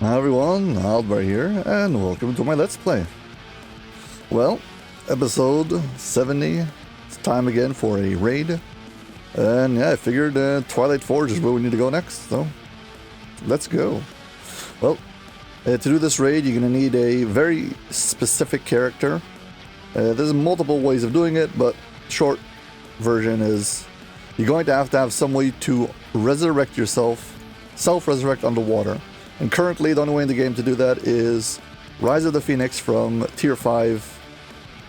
Hi everyone, Aldbar here, and welcome to my Let's Play. Well, episode 70, it's time again for a raid. And yeah, I figured Twilight Forge is where we need to go next, so let's go. Well, to do this raid, you're going to need a very specific character. There's multiple ways of doing it, but short version is you're going to have some way to resurrect yourself, self-resurrect underwater. And currently, the only way in the game to do that is Rise of the Phoenix from Tier 5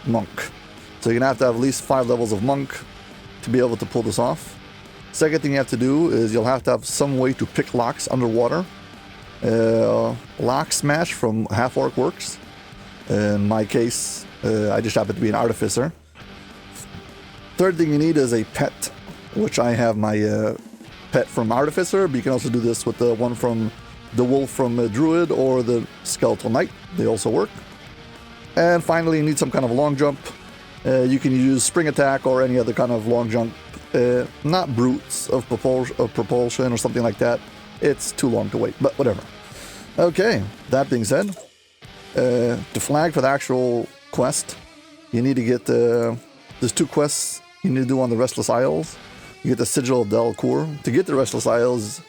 Monk. So you're going to have at least 5 levels of Monk to be able to pull this off. Second thing you have to do is you'll have to have some way to pick locks underwater. Lock Smash from Half Orc works. In my case, I just happen to be an Artificer. Third thing you need is a pet, which I have my pet from Artificer, but you can also do this with the one from the Wolf from Druid or the Skeletal Knight. They also work. And finally, you need some kind of long jump. You can use Spring Attack or any other kind of long jump. Not Brutes of Propulsion or something like that. It's too long to wait, but whatever. Okay, that being said, to flag for the actual quest, you need to get... there's 2 quests you need to do on the Restless Isles. You get the Sigil of Delcourt. To get the Restless Isles,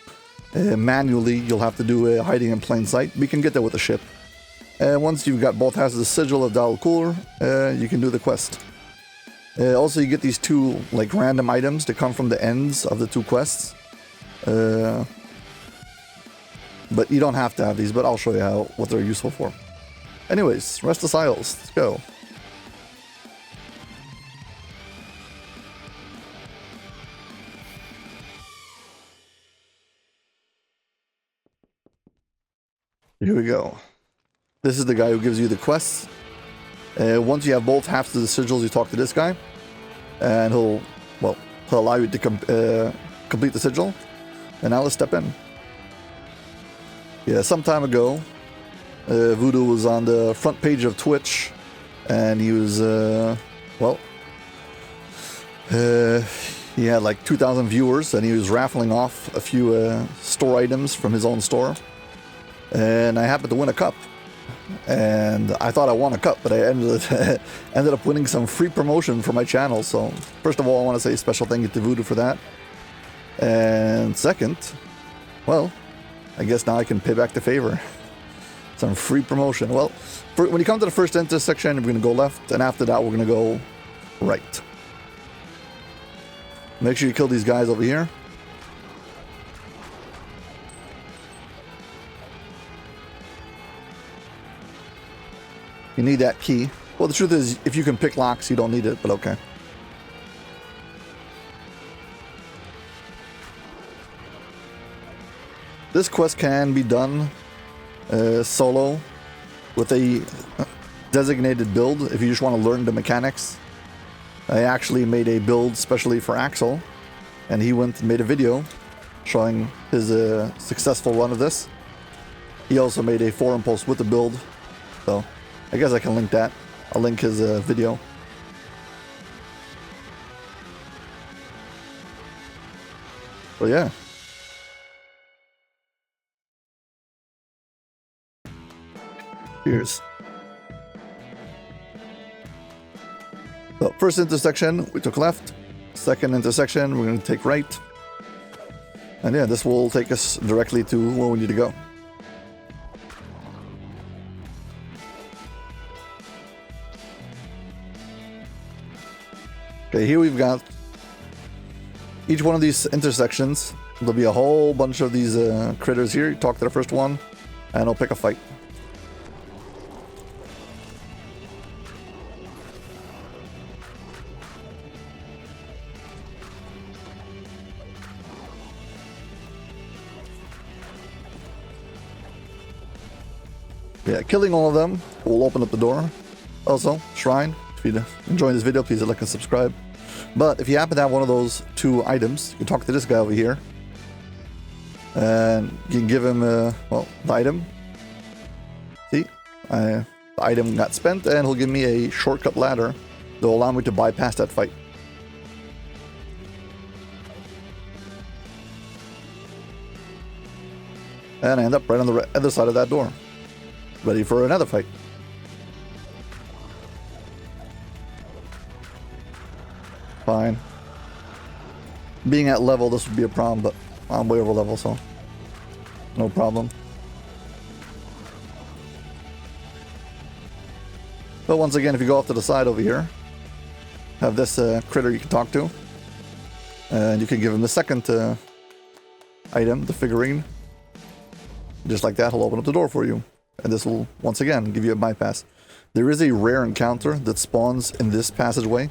manually, you'll have to do hiding in plain sight. But you can get there with a ship. Once you've got both halves of the Sigil of Delcourt, you can do the quest. Also, you get these 2 like random items that come from the ends of the 2 quests. But you don't have to have these, but I'll show you what they're useful for. Anyways, Restless Isles, let's go. Here we go. This is the guy who gives you the quests. Once you have both halves of the sigils, you talk to this guy. And he'll allow you to complete the sigil. And now let's step in. Yeah, some time ago, Voodoo was on the front page of Twitch. And he was, he had like 2,000 viewers. And he was raffling off a few store items from his own store. And I happened to win a cup. And I thought I won a cup, but I ended up winning some free promotion for my channel. So first of all, I want to say a special thank you to Voodoo for that. And second, well, I guess now I can pay back the favor. Some free promotion. Well, when you come to the first intersection, we're going to go left, and after that, we're going to go right. Make sure you kill these guys over here. You need that key. Well, the truth is, if you can pick locks, you don't need it, but okay. This quest can be done solo with a designated build if you just want to learn the mechanics. I actually made a build specially for Axel, and he went and made a video showing his successful run of this. He also made a forum post with the build, so I guess I can link that. I'll link his video. But yeah. Cheers. So first intersection, we took left. Second intersection, we're going to take right. And yeah, this will take us directly to where we need to go. Okay, here we've got each one of these intersections. There'll be a whole bunch of these critters here. You talk to the first one, and I'll pick a fight. Yeah, killing all of them will open up the door. Also, Shrine. If you're enjoying this video, please like and subscribe. But if you happen to have one of those 2 items, you can talk to this guy over here. And you can give him, the item. See? The item got spent, and he'll give me a shortcut ladder that will allow me to bypass that fight. And I end up right on the other side of that door. Ready for another fight. Fine. Being at level, this would be a problem, but I'm way over level, so no problem. But once again, if you go off to the side over here, have this critter you can talk to. And you can give him the second item, the figurine. Just like that, he'll open up the door for you. And this will, once again, give you a bypass. There is a rare encounter that spawns in this passageway,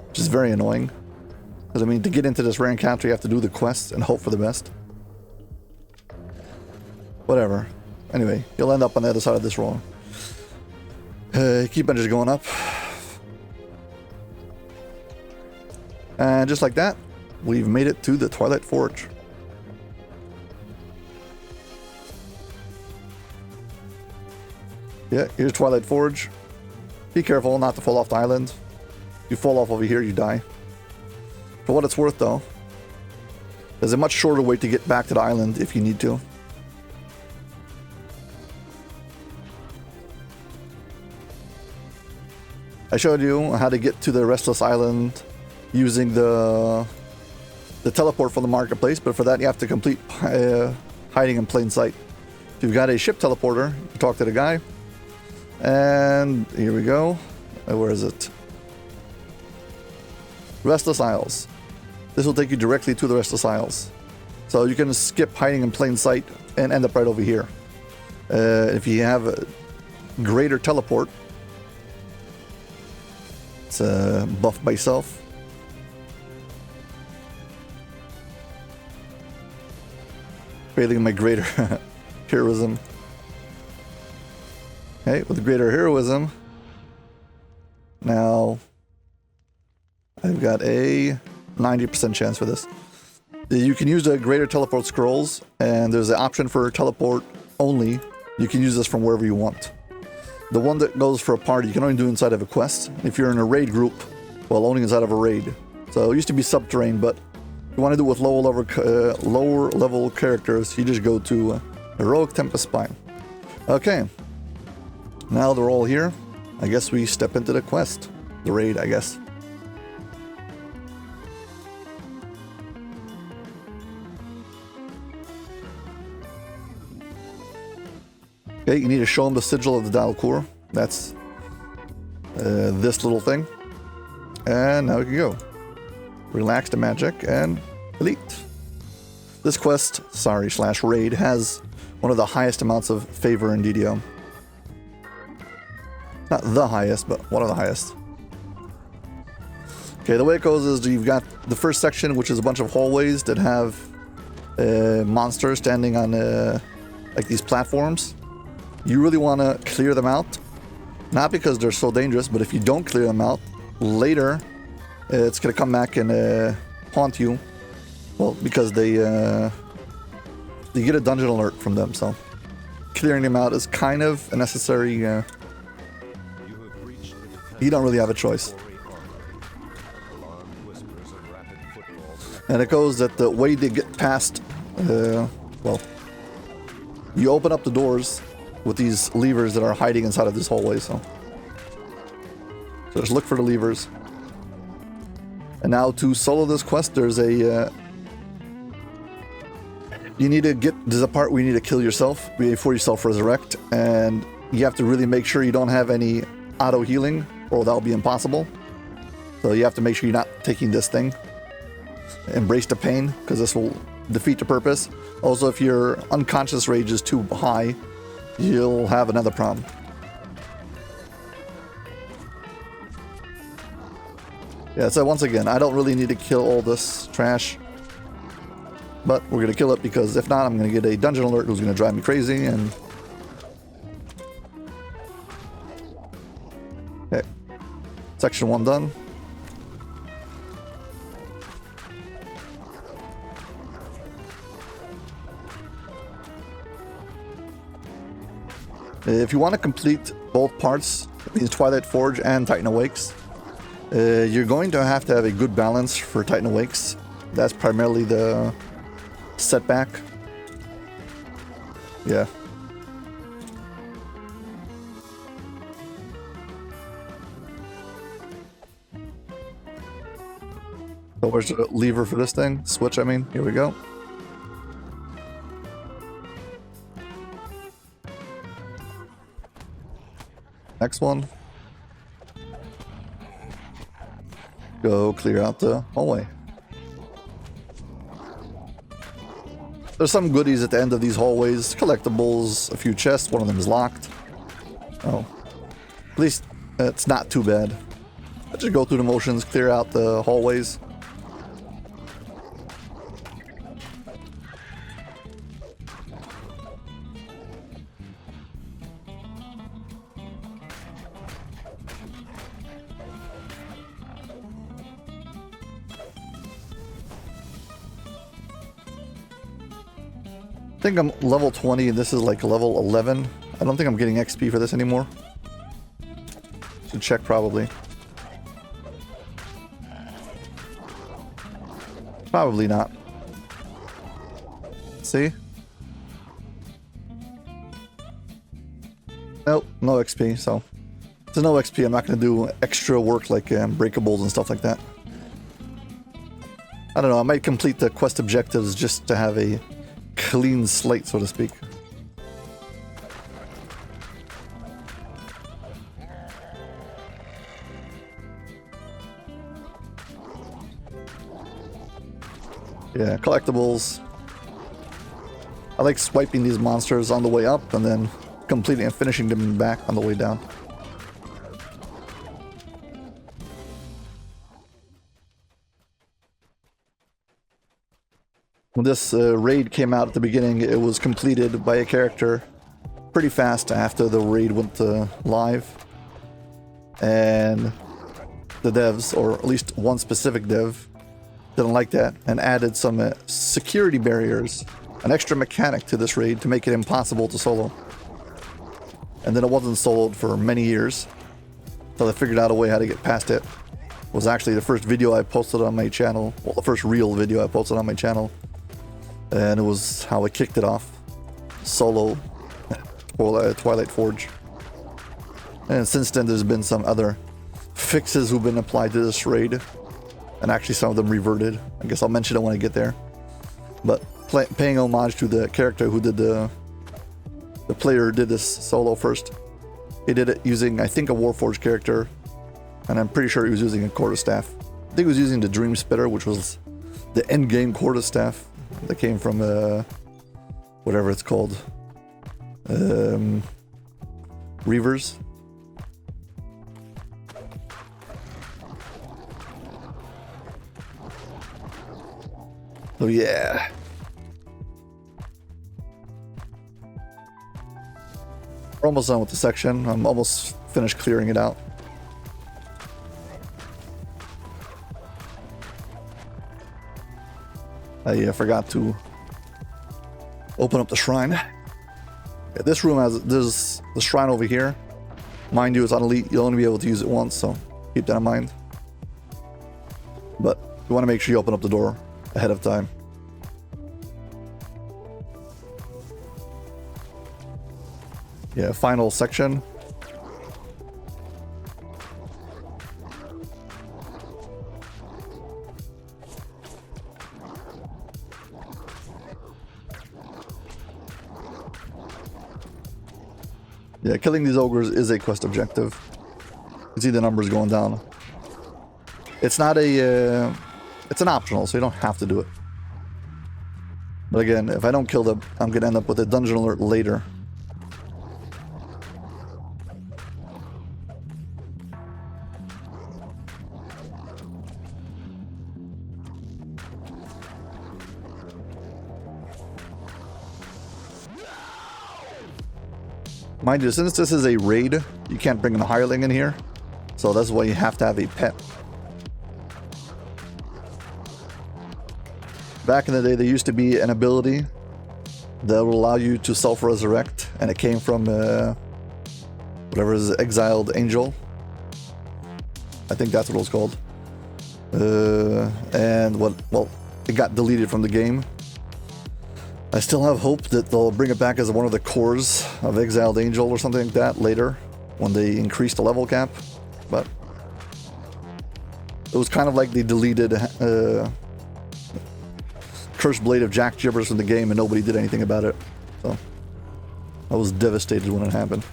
which is very annoying. Because, I mean, to get into this rare encounter, you have to do the quest and hope for the best. Whatever. Anyway, you'll end up on the other side of this roll. Keep on just going up. And just like that, we've made it to the Twilight Forge. Yeah, here's Twilight Forge. Be careful not to fall off the island. If you fall off over here, you die. For what it's worth, though, there's a much shorter way to get back to the island if you need to. I showed you how to get to the Restless Island using the teleport from the marketplace, but for that you have to complete hiding in plain sight. If you've got a ship teleporter, you talk to the guy, and here we go. Where is it? Restless Isles. This will take you directly to the Restless Isles. So you can skip hiding in plain sight and end up right over here. If you have a greater teleport, it's buffed by self. Failing my greater heroism. Okay, with greater heroism, now I've got a 90% chance for this. You can use the greater teleport scrolls, and there's an option for teleport only. You can use this from wherever you want. The one that goes for a party, you can only do inside of a quest. If you're in a raid group, well, only inside of a raid. So it used to be subterranean, but if you want to do it with lower level characters, you just go to Heroic Tempest Spine. Okay. Now they're all here. I guess we step into the quest. The raid, I guess. Okay, you need to show them the sigil of the Dalkur. That's this little thing. And now we can go. Relax the magic and elite. This quest, / raid, has one of the highest amounts of favor in DDO. Not the highest, but one of the highest. Okay, the way it goes is you've got the first section, which is a bunch of hallways that have monsters standing on like these platforms. You really want to clear them out. Not because they're so dangerous, but if you don't clear them out, later it's going to come back and haunt you. Well, because they get a dungeon alert from them, so clearing them out is kind of a necessary... you don't really have a choice. And it goes that the way they get past... well, you open up the doors with these levers that are hiding inside of this hallway, so just look for the levers. And now to solo this quest, there's a you need to get, there's a part where you need to kill yourself before you self-resurrect, and you have to really make sure you don't have any auto healing, or that'll be impossible. So you have to make sure you're not taking this thing. Embrace the pain, because this will defeat the purpose. Also, if your unconscious rage is too high, you'll have another problem. Yeah, so once again, I don't really need to kill all this trash, but we're going to kill it because if not, I'm going to get a dungeon alert who's going to drive me crazy. And okay, section 1 done. If you want to complete both parts, means Twilight Forge and Titan Awakes, you're going to have a good balance for Titan Awakes. That's primarily the setback. Yeah. So where's the lever for this thing? Switch, I mean. Here we go. Next one. Go clear out the hallway. There's some goodies at the end of these hallways. Collectibles, a few chests. One of them is locked. Oh. At least it's not too bad. I just go through the motions, clear out the hallways. I think I'm level 20 and this is like level 11. I don't think I'm getting XP for this anymore. Should check probably. Probably not. See? Nope, no XP, so. If there's no XP, I'm not going to do extra work like breakables and stuff like that. I don't know, I might complete the quest objectives just to have a clean slate, so to speak. Yeah, collectibles. I like swiping these monsters on the way up and then completing and finishing them back on the way down. When this raid came out at the beginning, it was completed by a character pretty fast after the raid went live. And the devs, or at least one specific dev, didn't like that and added some security barriers, an extra mechanic to this raid to make it impossible to solo. And then it wasn't soloed for many years until they figured out a way how to get past it. It was actually the first video I posted on my channel, well, the first real video I posted on my channel. And it was how I kicked it off, solo, for Twilight Forge. And since then there's been some other fixes who've been applied to this raid. And actually some of them reverted. I guess I'll mention it when I get there. But paying homage to the character who did the player who did this solo first. He did it using, I think, a Warforged character. And I'm pretty sure he was using a quarterstaff. I think he was using the Dream Spitter, which was the endgame quarterstaff that came from whatever it's called. Reavers. Oh yeah. We're almost done with the section. I'm almost finished clearing it out. I forgot to open up the shrine. Yeah, this room has, there's the shrine over here. Mind you, it's on elite. You'll only be able to use it once, so keep that in mind. But you want to make sure you open up the door ahead of time. Yeah, final section. Yeah, killing these ogres is a quest objective. You see the numbers going down. It's not a... it's an optional, so you don't have to do it. But again, if I don't kill them, I'm going to end up with a dungeon alert later. Mind you, since this is a raid, you can't bring a hireling in here. So that's why you have to have a pet. Back in the day, there used to be an ability that would allow you to self-resurrect, and it came from whatever is Exiled Angel. I think that's what it was called. And well, it got deleted from the game. I still have hope that they'll bring it back as one of the cores of Exiled Angel or something like that later, when they increase the level cap, but it was kind of like they deleted Cursed Blade of Jack Gibbers from the game and nobody did anything about it, so I was devastated when it happened.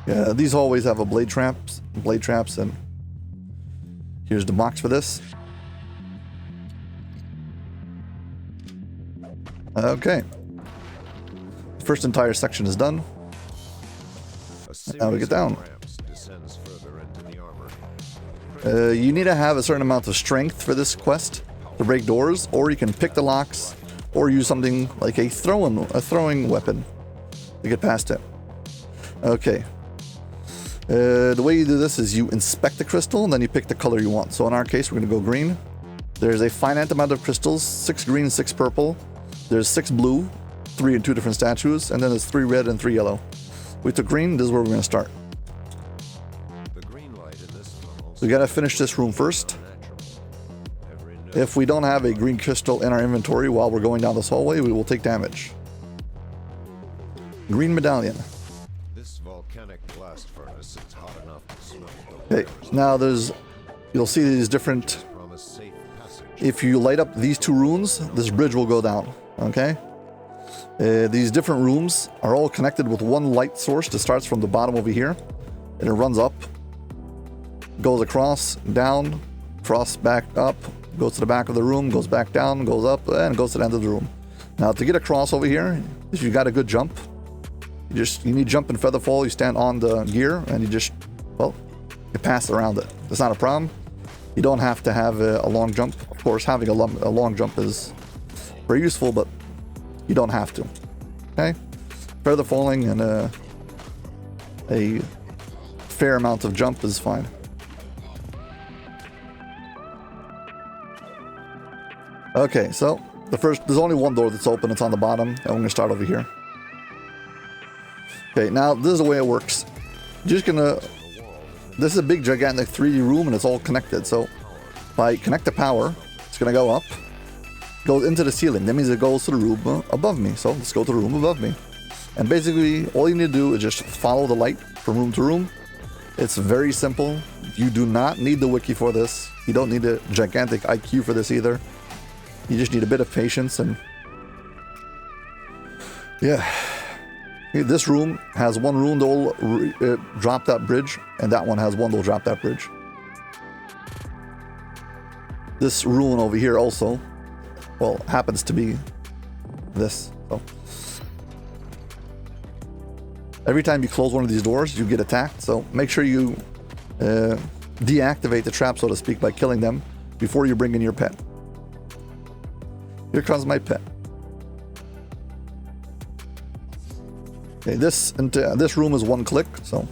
Yeah, these always have a blade traps, and here's the box for this. Okay. First entire section is done. Now we get down. You need to have a certain amount of strength for this quest to break doors, or you can pick the locks, or use something like a throwing weapon to get past it. Okay. The way you do this is you inspect the crystal, and then you pick the color you want. So in our case, we're going to go green. There's a finite amount of crystals, 6 green, 6 purple. There's 6 blue, 3 in 2 different statues, and then there's 3 red and 3 yellow. We took green, this is where we're going to start. We gotta finish this room first. If we don't have a green crystal in our inventory while we're going down this hallway, we will take damage. Green medallion. This volcanic blast furnace is hot enough to smell. Okay, now you'll see these different. If you light up these 2 runes, this bridge will go down. Okay. These different rooms are all connected with one light source that starts from the bottom over here, and it runs up, goes across, down, cross back up, goes to the back of the room, goes back down, goes up, and goes to the end of the room. Now to get across over here, if you got a good jump, you need jump and feather fall. You stand on the gear and you pass around it. That's not a problem. You don't have to have a long jump. Of course, having a long jump is very useful, but you don't have to. Okay, feather falling and a fair amount of jump is fine. Okay, so there's only one door that's open. It's on the bottom, and we're gonna start over here. Okay, now this is the way it works. This is a big gigantic 3D room, and it's all connected. So if I connect the power, it's gonna go up, goes into the ceiling. That means it goes to the room above me. So let's go to the room above me. And basically, all you need to do is just follow the light from room to room. It's very simple. You do not need the wiki for this. You don't need a gigantic IQ for this either. You just need a bit of patience, and yeah. This room has one rune that will drop that bridge, and that one has one that will drop that bridge. This rune over here also, well, happens to be this. So every time you close one of these doors, you get attacked. So make sure you deactivate the trap, so to speak, by killing them before you bring in your pet. Here comes my pet. Okay, this room is one click, so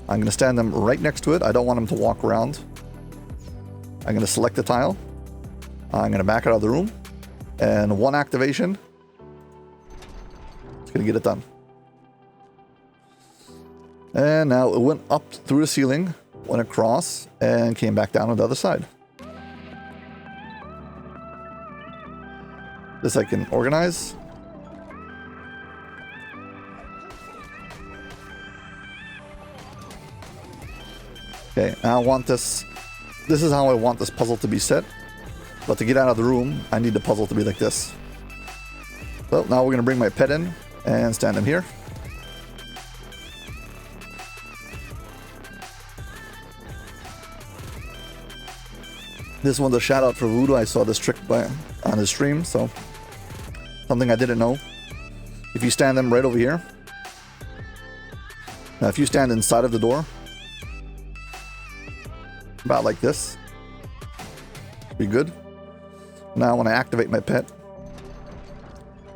I'm going to stand them right next to it. I don't want them to walk around. I'm going to select the tile. I'm going to back out of the room. And one activation. It's going to get it done. And now it went up through the ceiling, went across, and came back down on the other side. This I can organize. Okay, now I want this. This is how I want this puzzle to be set. But to get out of the room, I need the puzzle to be like this. So now we're going to bring my pet in and stand him here. This one's a shout out for Voodoo. I saw this trick on his stream, so something I didn't know. If you stand them right over here. Now if you stand inside of the door, about like this, be good. Now when I activate my pet,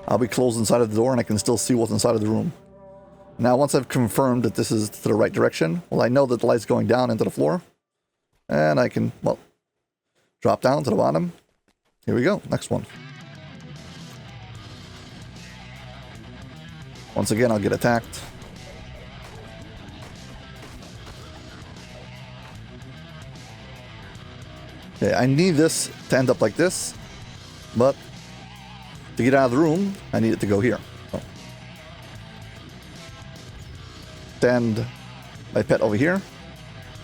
I'll be closed inside of the door and I can still see what's inside of the room. Now once I've confirmed that this is to the right direction, well, I know that the light's going down into the floor, and I can, well, drop down to the bottom. Here we go, next one. Once again, I'll get attacked. Okay, I need this to end up like this, but To get out of the room, I need it to go here. So. Stand my pet over here.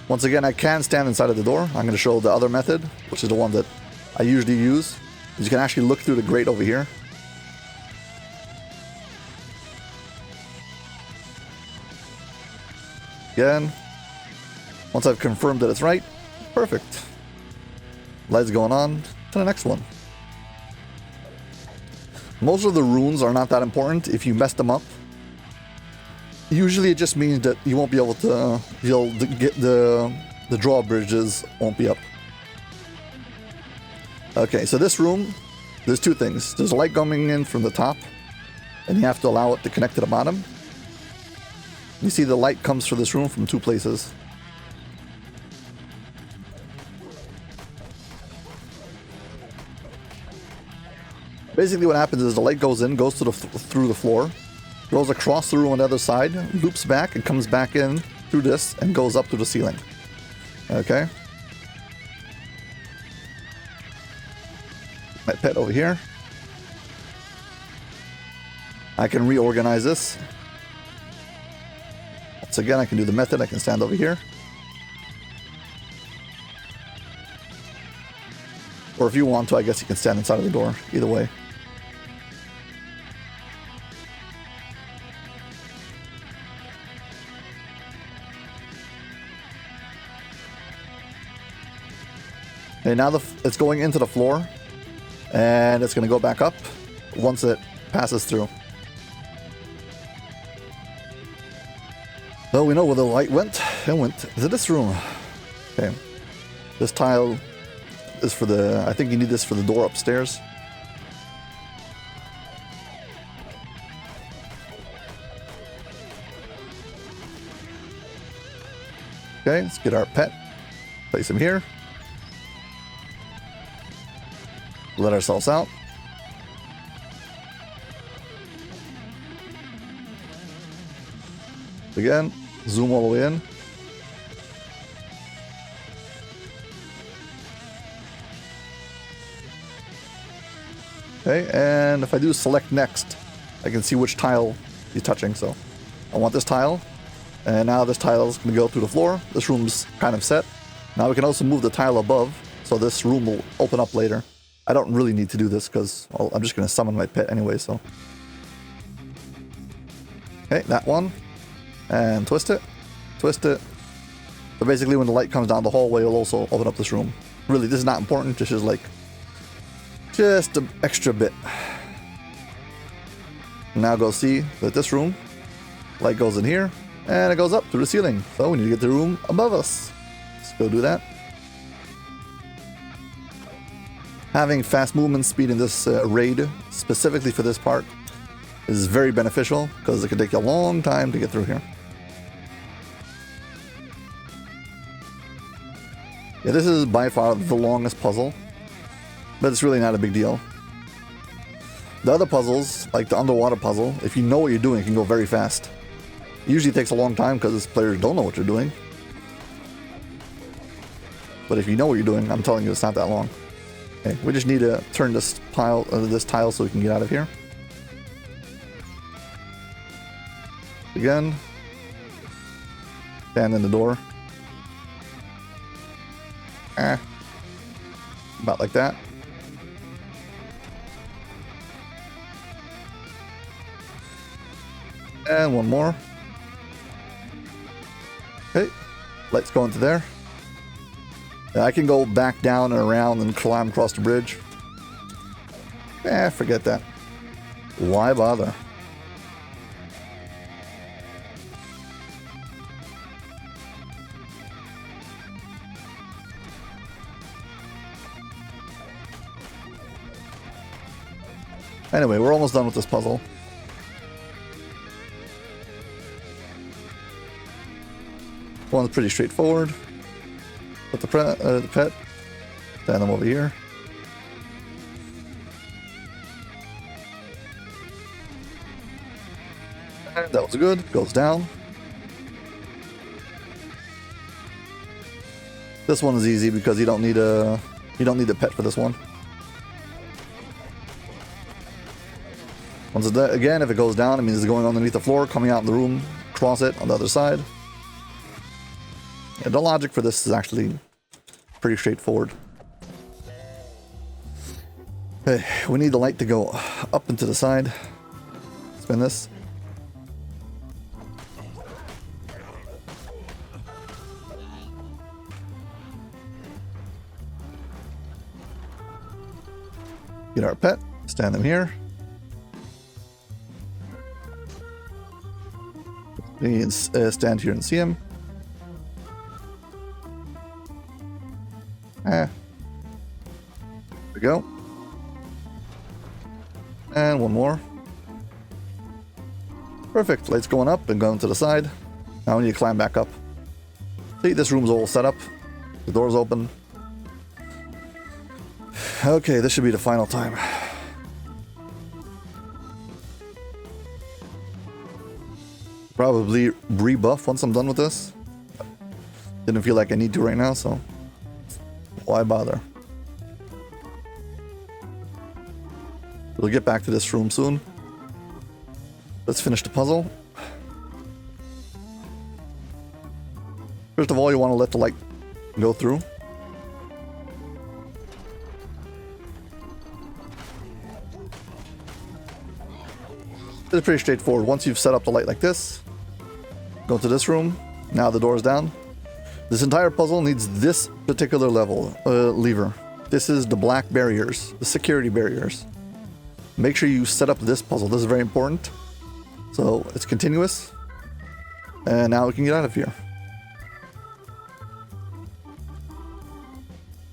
Once again, I can stand inside of the door. I'm going to show the other method, which is the one that I usually use. You can actually look through the grate over here. Again, once I've confirmed that it's right, perfect. Lights going on to the next one. Most of the runes are not that important if you mess them up. Usually it just means that you won't be able to, you'll get the drawbridges won't be up. Okay, so this room, there's two things. There's a light coming in from the top, and you have to allow it to connect to the bottom. You see the light comes through this room from two places. Basically what happens is the light goes in, goes to through the floor, goes across the room on the other side, loops back, and comes back in through this, and goes up to the ceiling. Okay. My pet over here. I can reorganize this. Once again, I can do the method. I can stand over here. Or if you want to, I guess you can stand inside of the door. Either way. Okay, now it's going into the floor, and it's going to go back up once it passes through. So we know where the light went. It went to this room. Okay, this tile is for the, I think you need this for the door upstairs. Okay, let's get our pet, place him here. Let ourselves out. Again, zoom all the way in. Okay, and if I do select next, I can see which tile he's touching. So I want this tile, and now this tile is going to go through the floor. This room's kind of set. Now we can also move the tile above, so this room will open up later. I don't really need to do this because I'm just going to summon my pet anyway, so. Okay, that one. And twist it. Twist it. So basically when the light comes down the hallway, it'll also open up this room. Really, this is not important. This is like just an extra bit. Now go see that this room, light goes in here, and it goes up through the ceiling. So we need to get the room above us. Let's go do that. Having fast movement speed in this raid, specifically for this part, is very beneficial because it can take you a long time to get through here. Yeah, this is by far the longest puzzle, but it's really not a big deal. The other puzzles, like the underwater puzzle, if you know what you're doing, it can go very fast. It usually takes a long time because players don't know what you're doing. But if you know what you're doing, I'm telling you, it's not that long. Okay, we just need to turn this tile so we can get out of here. Again, stand in the door. About like that. And one more. Okay, lights go into there. I can go back down and around and climb across the bridge. Forget that. Why bother? Anyway, we're almost done with this puzzle. One's pretty straightforward. Put the pet, stand them over here. And that was good. Goes down. This one is easy because you don't need a pet for this one. Once it's again, if it goes down, it means it's going underneath the floor, coming out in the room, cross it on the other side. Yeah, the logic for this is actually pretty straightforward. Okay, we need the light to go up and to the side. Spin this. Get our pet, stand them here. We can stand here and see him. There we go. And one more. Perfect. Lights going up and going to the side. Now we need to climb back up. See, this room's all set up. The door's open. Okay, this should be the final time. Probably rebuff once I'm done with this. Didn't feel like I need to right now, so why bother? We'll get back to this room soon. Let's finish the puzzle. First of all, you want to let the light go through. It's pretty straightforward. Once you've set up the light like this, go to this room. Now the door's down. This entire puzzle needs this particular lever. This is the black barriers, the security barriers. Make sure you set up this puzzle. This is very important. So it's continuous. And now we can get out of here.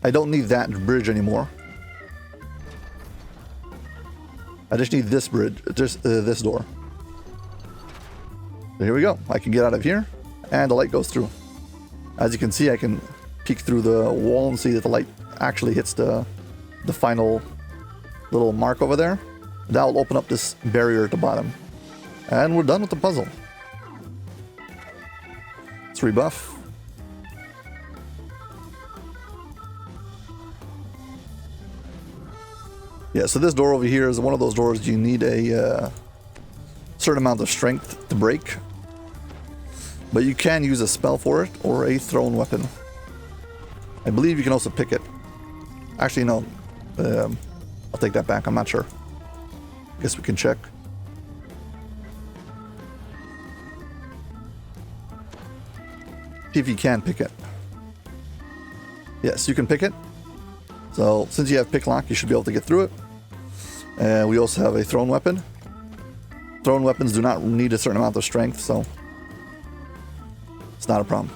I don't need that bridge anymore. I just need this bridge, just this door. So here we go. I can get out of here, and the light goes through. As you can see, I can peek through the wall and see that the light actually hits the final little mark over there. That will open up this barrier at the bottom. And we're done with the puzzle. Let's rebuff. Yeah, so this door over here is one of those doors you need a certain amount of strength to break. But you can use a spell for it or a thrown weapon. I believe you can also pick it. Actually, no. I'll take that back. I'm not sure. Guess we can check. See if you can pick it. Yes, you can pick it. So since you have pick lock, you should be able to get through it. And we also have a thrown weapon. Thrown weapons do not need a certain amount of strength, so it's not a problem.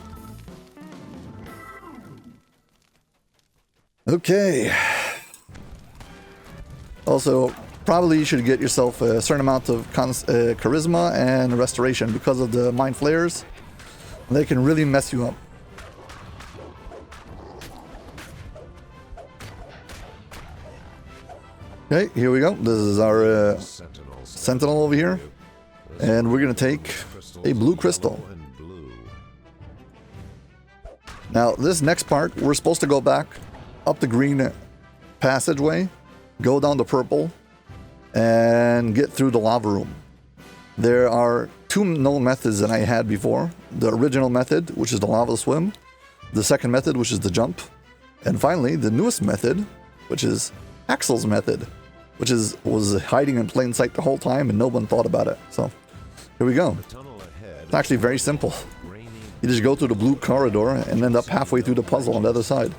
Okay. Also, probably you should get yourself a certain amount of charisma and restoration because of the mind flayers. They can really mess you up. Okay, here we go. This is our sentinel over here. And we're going to take a blue crystal. Now, this next part, we're supposed to go back up the green passageway, go down the purple, and get through the lava room. There are two known methods that I had before. The original method, which is the lava swim. The second method, which is the jump. And finally, the newest method, which is Axel's method, which was hiding in plain sight the whole time and no one thought about it. So here we go. It's actually very simple. You just go through the blue corridor and end up halfway through the puzzle on the other side.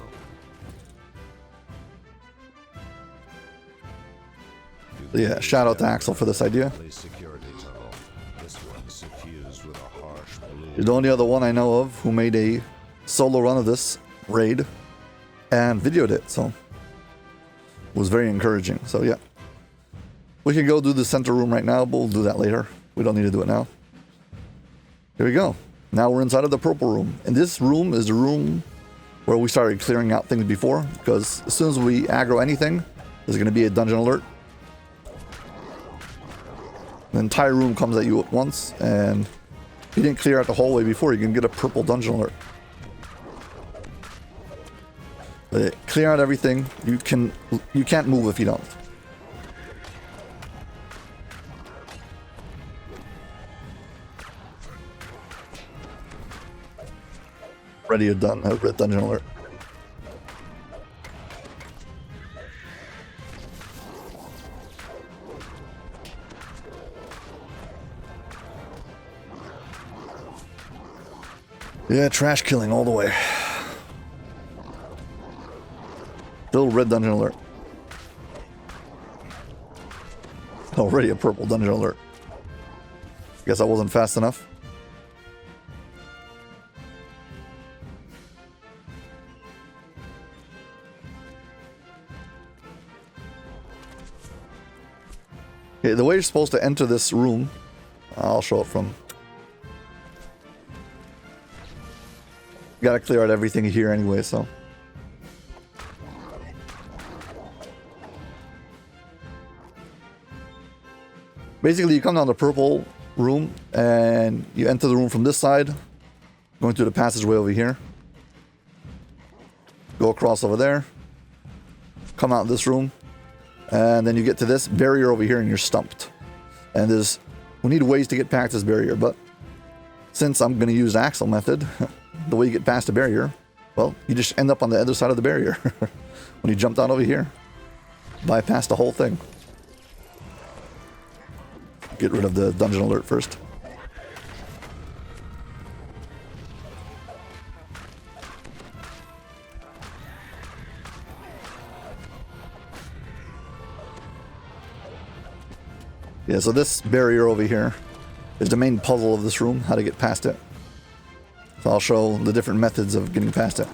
So yeah, shout out to Axel for this idea. You're the only other one I know of who made a solo run of this raid and videoed it, so it was very encouraging. So yeah, we can go do the center room right now, but we'll do that later. We don't need to do it now. Here we go. Now we're inside of the purple room, and this room is the room where we started clearing out things before, because as soon as we aggro anything, there's going to be a dungeon alert. The entire room comes at you at once, and if you didn't clear out the hallway before, you can get a purple dungeon alert. But clear out everything. You can't move if you don't. Ready or done. Red dungeon alert. Yeah, trash killing all the way. Still red dungeon alert. Already a purple dungeon alert. Guess I wasn't fast enough. Okay, the way you're supposed to enter this room, I'll show it from. Gotta clear out everything here anyway, so. Basically, you come down the purple room and you enter the room from this side, going through the passageway over here. Go across over there, come out this room, and then you get to this barrier over here and you're stumped. And we need ways to get past this barrier, but since I'm going to use the Axel method, the way you get past the barrier, well, you just end up on the other side of the barrier when you jump down over here. Bypass the whole thing. Get rid of the dungeon alert first. Yeah, so this barrier over here is the main puzzle of this room, how to get past it. So I'll show the different methods of getting past it.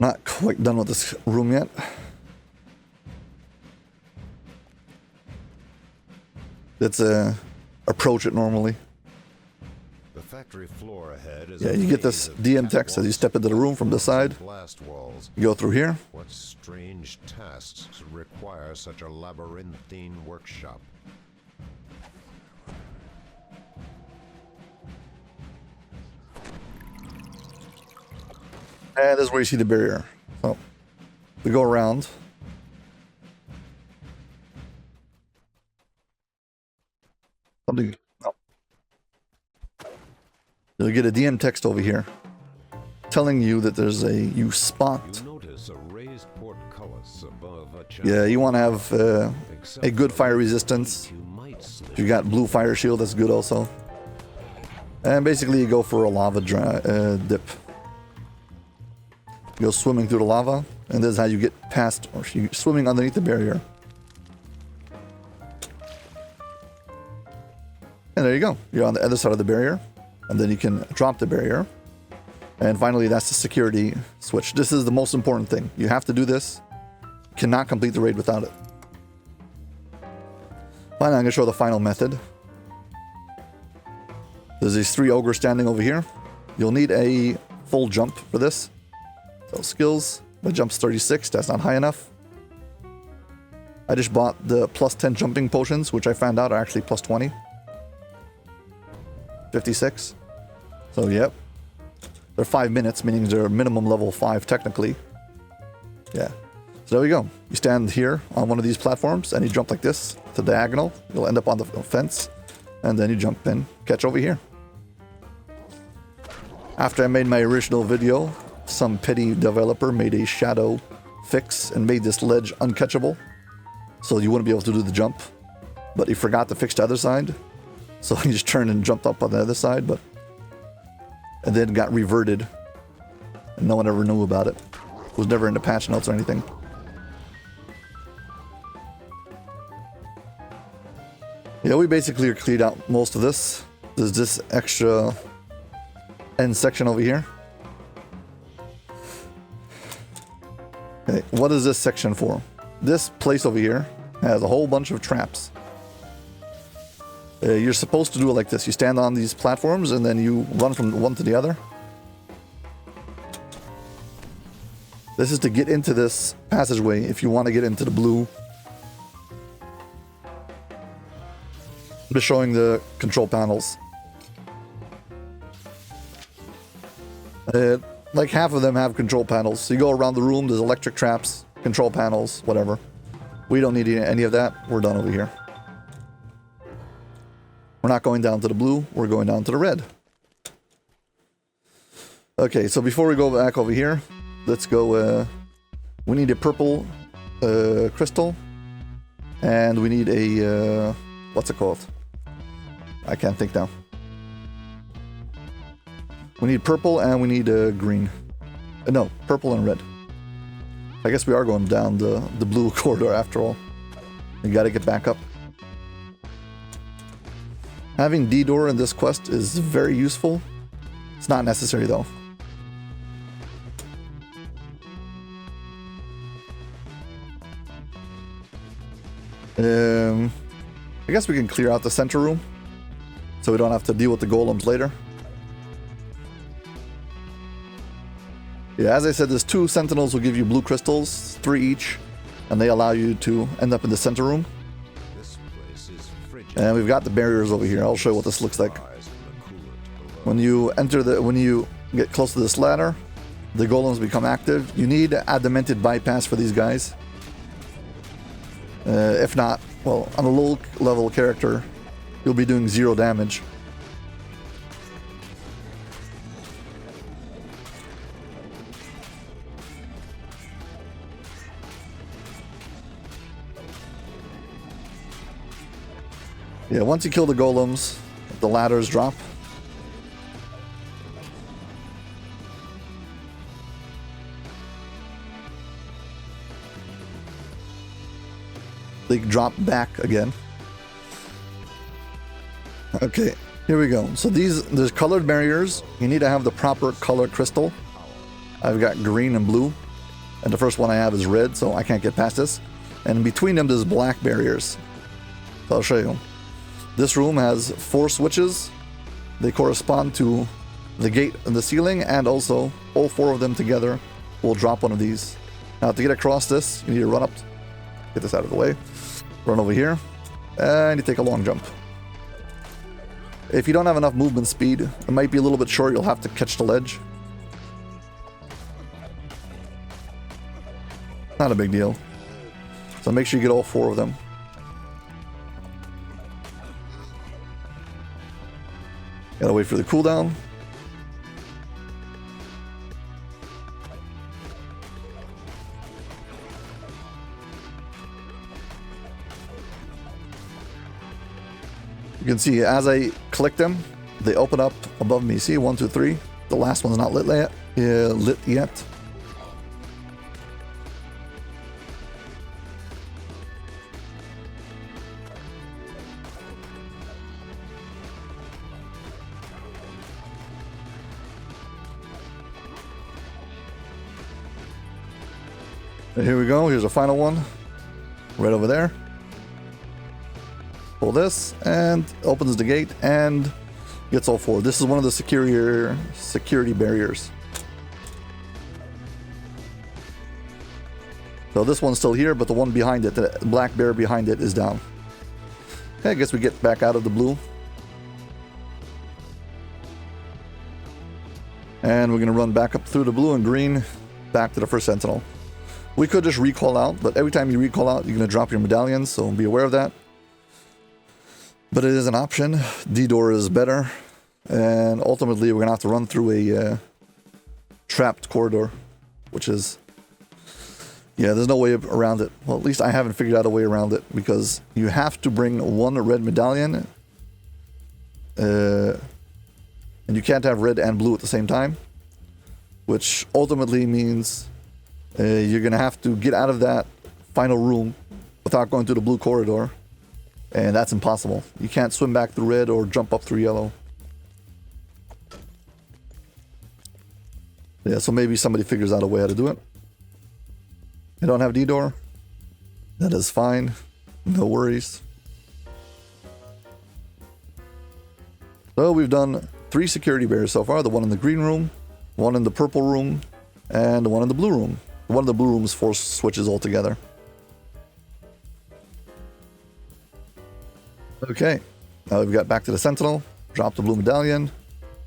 Not quite done with this room yet. Let's approach it normally. The factory floor ahead is you get this DM text as you step into the room from the side. Blast walls. You go through here. What strange tasks require such a labyrinthine workshop? And this is where you see the barrier. So we go around. Something. Oh. You'll get a DM text over here telling you that there's you spot. You notice a raised portcullis above a Yeah, you want to have a good fire resistance. If you got blue fire shield, that's good also. And basically, you go for a lava dip. You go swimming through the lava, and this is how you get past, or you're swimming underneath the barrier. And there you go. You're on the other side of the barrier, and then you can drop the barrier. And finally, that's the security switch. This is the most important thing. You have to do this. You cannot complete the raid without it. Finally, I'm going to show the final method. There's these 3 ogres standing over here. You'll need a full jump for this. So skills, my jump's 36, that's not high enough. I just bought the plus 10 jumping potions, which I found out are actually plus 20. 56. So yep. They're 5 minutes, meaning they're minimum level 5 technically. Yeah. So there we go. You stand here on one of these platforms and you jump like this to diagonal. You'll end up on the fence. And then you jump in, catch over here. After I made my original video, some petty developer made a shadow fix and made this ledge uncatchable. So you wouldn't be able to do the jump. But he forgot to fix the other side. So he just turned and jumped up on the other side, and then got reverted. And no one ever knew about it. It was never in the patch notes or anything. Yeah, we basically cleared out most of this. There's this extra end section over here. Okay, what is this section for? This place over here has a whole bunch of traps. You're supposed to do it like this. You stand on these platforms and then you run from one to the other. This is to get into this passageway if you want to get into the blue. I'm just showing the control panels. Like half of them have control panels. So you go around the room, there's electric traps, control panels, whatever. We don't need any of that. We're done over here. We're not going down to the blue. We're going down to the red. Okay, so before we go back over here, let's go... we need a purple crystal. And we need a... what's it called? I can't think now. We need purple and we need green. No, purple and red. I guess we are going down the blue corridor after all. We gotta get back up. Having DDO in this quest is very useful. It's not necessary though. I guess we can clear out the center room so we don't have to deal with the golems later. Yeah, as I said, there's 2 sentinels will give you blue crystals, 3 each, and they allow you to end up in the center room. And we've got the barriers over here. I'll show you what this looks like. When you get close to this ladder, the golems become active. You need adamanted bypass for these guys. If not, well, on a low level character, you'll be doing 0 damage. Yeah, once you kill the golems, the ladders drop. They drop back again. Okay, here we go. So there's colored barriers. You need to have the proper color crystal. I've got green and blue. And the first one I have is red, so I can't get past this. And between them, there's black barriers. So I'll show you. This room has 4 switches. They correspond to the gate in the ceiling, and also all 4 of them together will drop one of these. Now to get across this, you need to run up, get this out of the way, run over here, and you take a long jump. If you don't have enough movement speed, it might be a little bit short, you'll have to catch the ledge. Not a big deal. So make sure you get all 4 of them. Gotta wait for the cooldown. You can see as I click them, they open up above me. See, 1, 2, 3. The last one's not lit yet. And here we go. Here's a final one. Right over there. Pull this and opens the gate and gets all 4. This is one of the security barriers. So this one's still here, but the one behind it, the black bear behind it, is down. Okay, I guess we get back out of the blue. And we're going to run back up through the blue and green back to the first sentinel. We could just recall out, but every time you recall out, you're going to drop your medallions, so be aware of that. But it is an option. DDO is better. And ultimately, we're going to have to run through a trapped corridor, which is... yeah, there's no way around it. Well, at least I haven't figured out a way around it, because you have to bring 1 red medallion. And you can't have red and blue at the same time, which ultimately means... you're going to have to get out of that final room without going through the blue corridor. And that's impossible. You can't swim back through red or jump up through yellow. Yeah, so maybe somebody figures out a way how to do it. I don't have DDO. That is fine. No worries. So we've done 3 security barriers so far. The one in the green room, 1 in the purple room, and the one in the blue room. One of the blue rooms 4 switches altogether. Okay, now we've got back to the sentinel. Drop the blue medallion,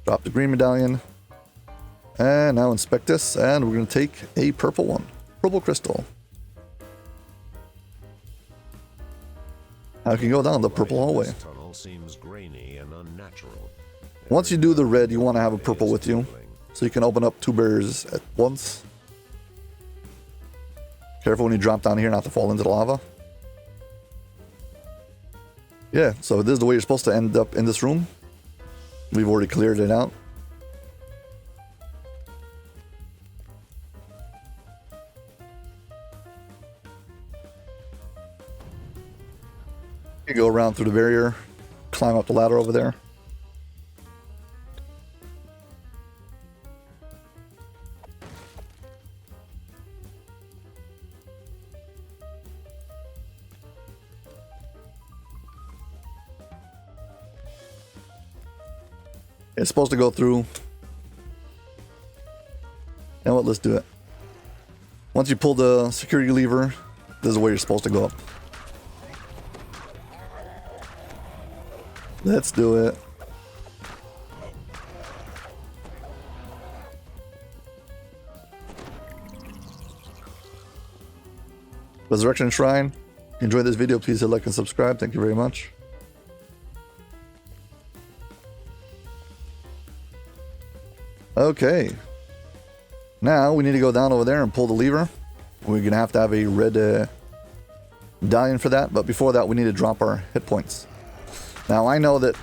drop the green medallion, and now inspect this, and we're going to take a purple one. Purple crystal. I can go down the purple hallway. This tunnel seems grainy and unnatural. Once you do the red, you want to have a purple with you, so you can open up 2 barriers at once. Careful when you drop down here not to fall into the lava. Yeah, so this is the way you're supposed to end up in this room. We've already cleared it out. You go around through the barrier, climb up the ladder over there. It's supposed to go through. You know what? Let's do it. Once you pull the security lever, this is where you're supposed to go up. Let's do it. Resurrection Shrine. If you enjoyed this video, please hit like and subscribe. Thank you very much. Okay. Now we need to go down over there and pull the lever. We're going to have a red medallion for that. But before that, we need to drop our hit points. Now I know that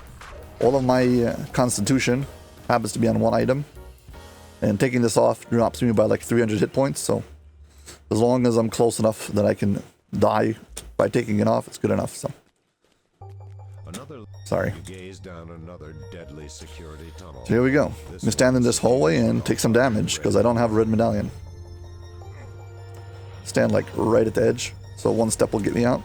all of my constitution happens to be on one item. And taking this off drops me by like 300 hit points. So as long as I'm close enough that I can die by taking it off, it's good enough. So sorry. You gaze down another deadly security tunnel. So here we go. I'm going to stand in this hallway and take some damage because I don't have a red medallion. Stand like right at the edge, so one step will get me out.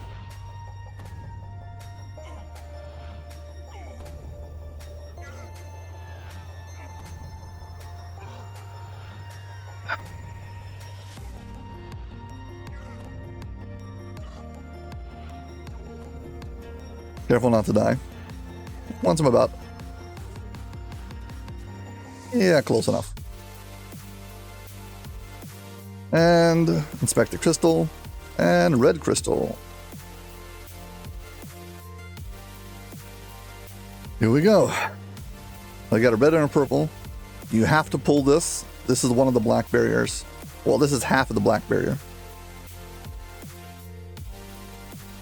Careful not to die. Once I'm about... yeah, close enough. And inspect the crystal. And red crystal. Here we go. I got a red and a purple. You have to pull this. This is one of the black barriers. Well, this is half of the black barrier.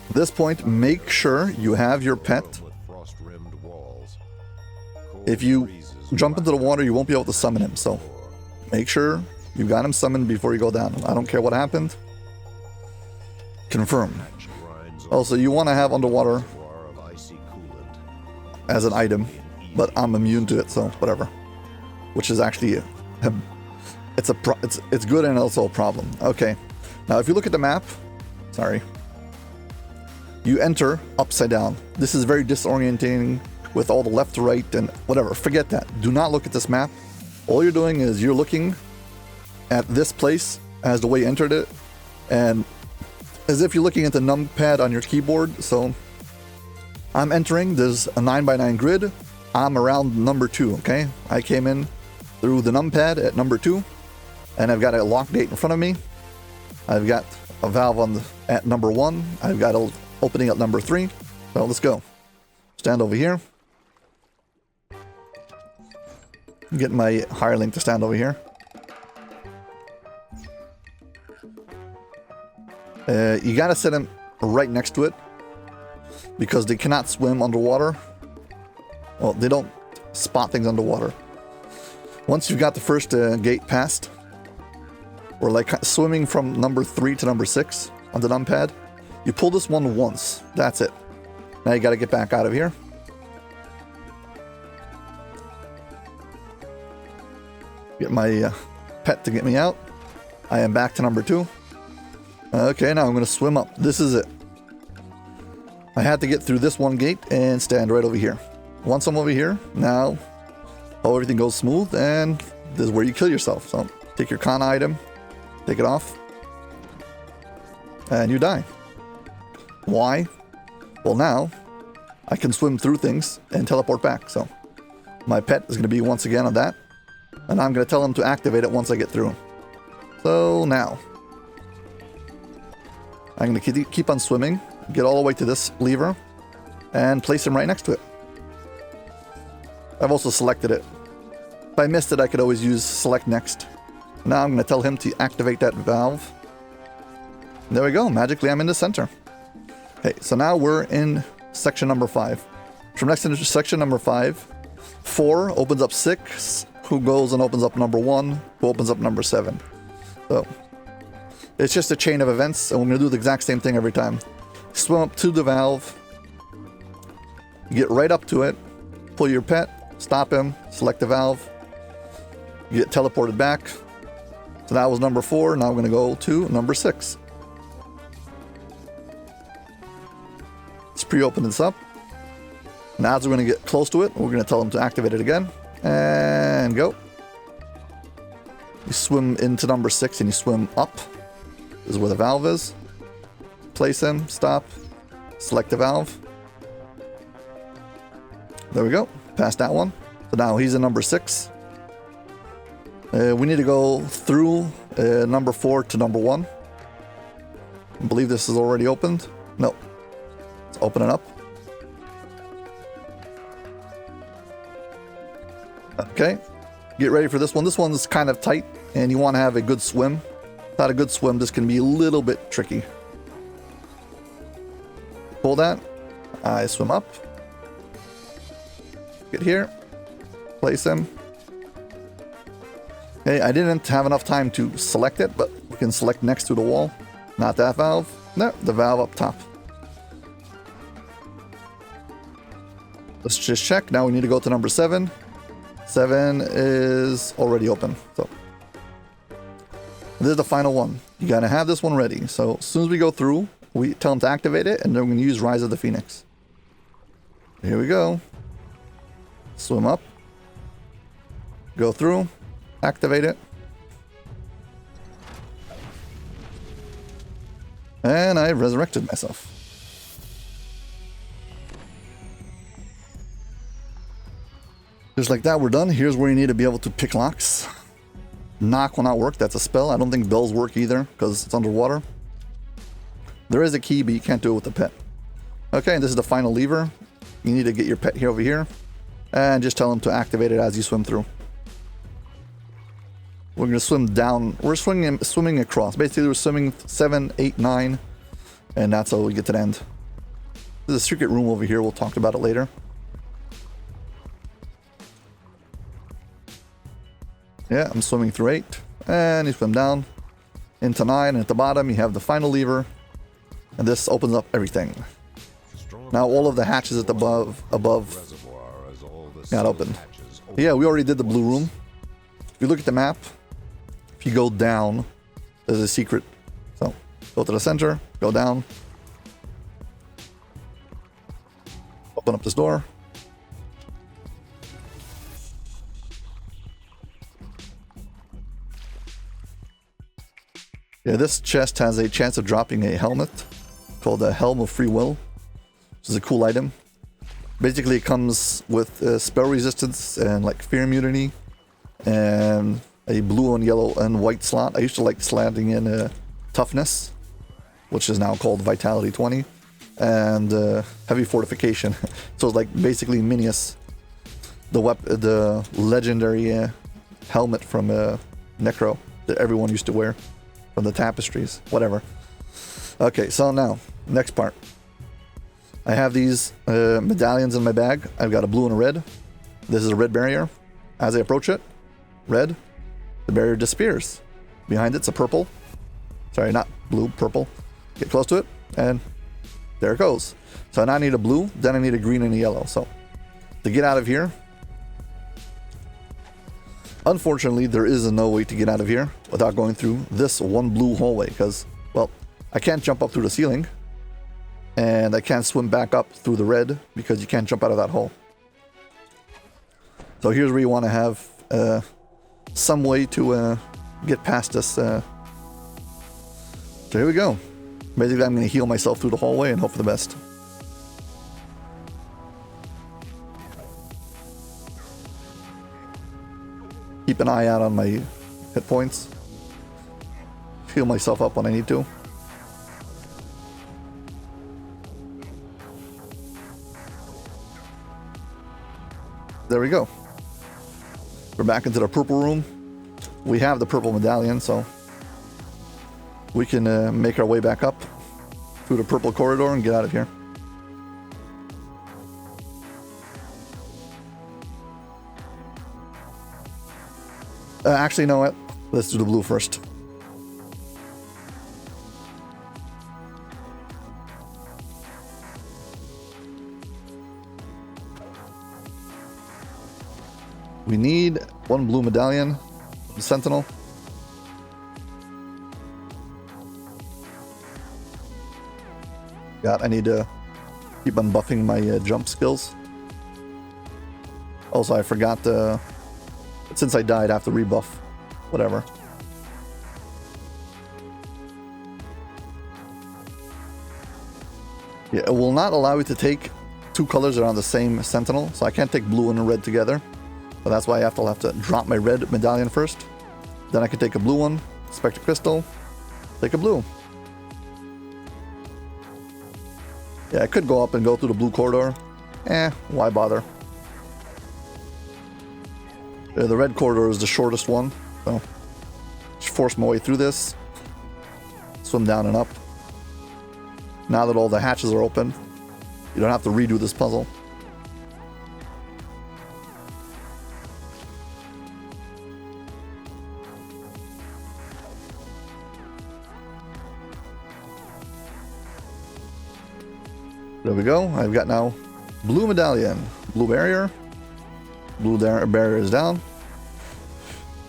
At this point, make sure you have your pet. If you jump into the water, you won't be able to summon him, so make sure you got him summoned before you go down. I don't care what happened. Confirm. Also, you want to have underwater as an item, but I'm immune to it, so whatever. Which is actually it's good and also a problem. Okay, now if you look at the map, sorry, you enter upside down. This is very disorientating with all the left to right and whatever. Forget that. Do not look at this map. All you're doing is you're looking at this place as the way you entered it, and as if you're looking at the numpad on your keyboard. So I'm entering, there's a 9x9 grid. I'm around number 2, okay? I came in through the numpad at number 2, and I've got a lock gate in front of me. I've got a valve at number 1. I've got a opening at number 3. So let's go. Stand over here. Get my hireling to stand over here. You gotta set him right next to it because they cannot swim underwater. Well, they don't spot things underwater. Once you've got the first gate passed, or like swimming from number 3 to number 6 on the numpad, you pull this one once. That's it. Now you got to get back out of here. Get my pet to get me out. I am back to number 2. Okay, now I'm going to swim up. This is it. I had to get through this one gate and stand right over here. Once I'm over here, now everything goes smooth, and this is where you kill yourself. So take your con item, take it off, and you die. Why? Well, now I can swim through things and teleport back. So my pet is going to be once again on that, and I'm going to tell him to activate it once I get through. So now I'm going to keep on swimming, get all the way to this lever, and place him right next to it. I've also selected it. If I missed it, I could always use select next. Now I'm going to tell him to activate that valve. There we go. Magically, I'm in the center. Okay, so now we're in section number 5. From next to section number 5, 4 opens up 6, who goes and opens up number 1, who opens up number 7. So it's just a chain of events, and we're going to do the exact same thing every time. Swim up to the valve, get right up to it, pull your pet, stop him, select the valve, you get teleported back. So that was number 4, now we're going to go to number 6. Let's pre-open this up. Now as we're going to get close to it, we're going to tell him to activate it again. And go. You swim into number 6 and you swim up. This is where the valve is. Place him, stop, select the valve. There we go, past that one. So now he's in number 6. We need to go through number 4 to number 1. I believe this is already opened. No, let's open it up. Okay, get ready for this one. This one's kind of tight, and you want to have a good swim. Without a good swim, this can be a little bit tricky. Pull that. I swim up. Get here. Place him. Okay, I didn't have enough time to select it, but we can select next to the wall. Not that valve. No, the valve up top. Let's just check. Now we need to go to number 7. 7 is already open. So this is the final one. You gotta have this one ready. So as soon as we go through, we tell them to activate it, and then we're gonna use Rise of the Phoenix. Here we go. Swim up. Go through. Activate it. And I resurrected myself. Just like that, we're done. Here's where you need to be able to pick locks. Knock will not work. That's a spell. I don't think bells work either because it's underwater. There is a key, but you can't do it with the pet. Okay, this is the final lever. You need to get your pet here over here. And just tell him to activate it as you swim through. We're going to swim down. We're swimming across. Basically, we're swimming 7, 8, 9. And that's how we get to the end. There's a secret room over here. We'll talk about it later. Yeah, I'm swimming through 8. And you swim down into 9. And at the bottom, you have the final lever. And this opens up everything. Now, all of the hatches at the above got opened. Yeah, we already did the blue room. If you look at the map, if you go down, there's a secret. So, go to the center, go down. Open up this door. Yeah, this chest has a chance of dropping a helmet called the Helm of Free Will, which is a cool item. Basically, it comes with spell resistance and like fear immunity and a blue and yellow and white slot. I used to like slotting in toughness, which is now called Vitality 20, and heavy fortification. So it's like basically Minius, the legendary helmet from Necro that everyone used to wear from the tapestries, whatever. Okay, so now, next part. I have these medallions in my bag. I've got a blue and a red. This is a red barrier. As I approach it, red, the barrier disappears. Behind it's a purple. Sorry, not blue, purple. Get close to it, and there it goes. So now I need a blue, then I need a green and a yellow. So to get out of here, unfortunately, there is no way to get out of here without going through this one blue hallway because, well, I can't jump up through the ceiling. And I can't swim back up through the red because you can't jump out of that hole. So here's where you want to have some way to get past this. So here we go. Basically, I'm going to heal myself through the hallway and hope for the best. Keep an eye out on my hit points. Heal myself up when I need to. there we go. We're back into the purple room. We have the purple medallion, so we can make our way back up through the purple corridor and get out of here. Actually, you know what? Let's do the blue first. We need one blue medallion, the sentinel. I need to keep on buffing my jump skills. Also, I forgot since I died, I have to rebuff whatever. Yeah, it will not allow you to take two colors that are on the same sentinel, so I can't take blue and red together. But that's why I have to drop my red medallion first. Then I can take a blue one, Spectre Crystal, take a blue. Yeah, I could go up and go through the blue corridor. Why bother? The red corridor is the shortest one, so just force my way through this. Swim down and up. Now that all the hatches are open, you don't have to redo this puzzle. There we go. I've got now blue medallion, blue barrier. Blue barrier is down.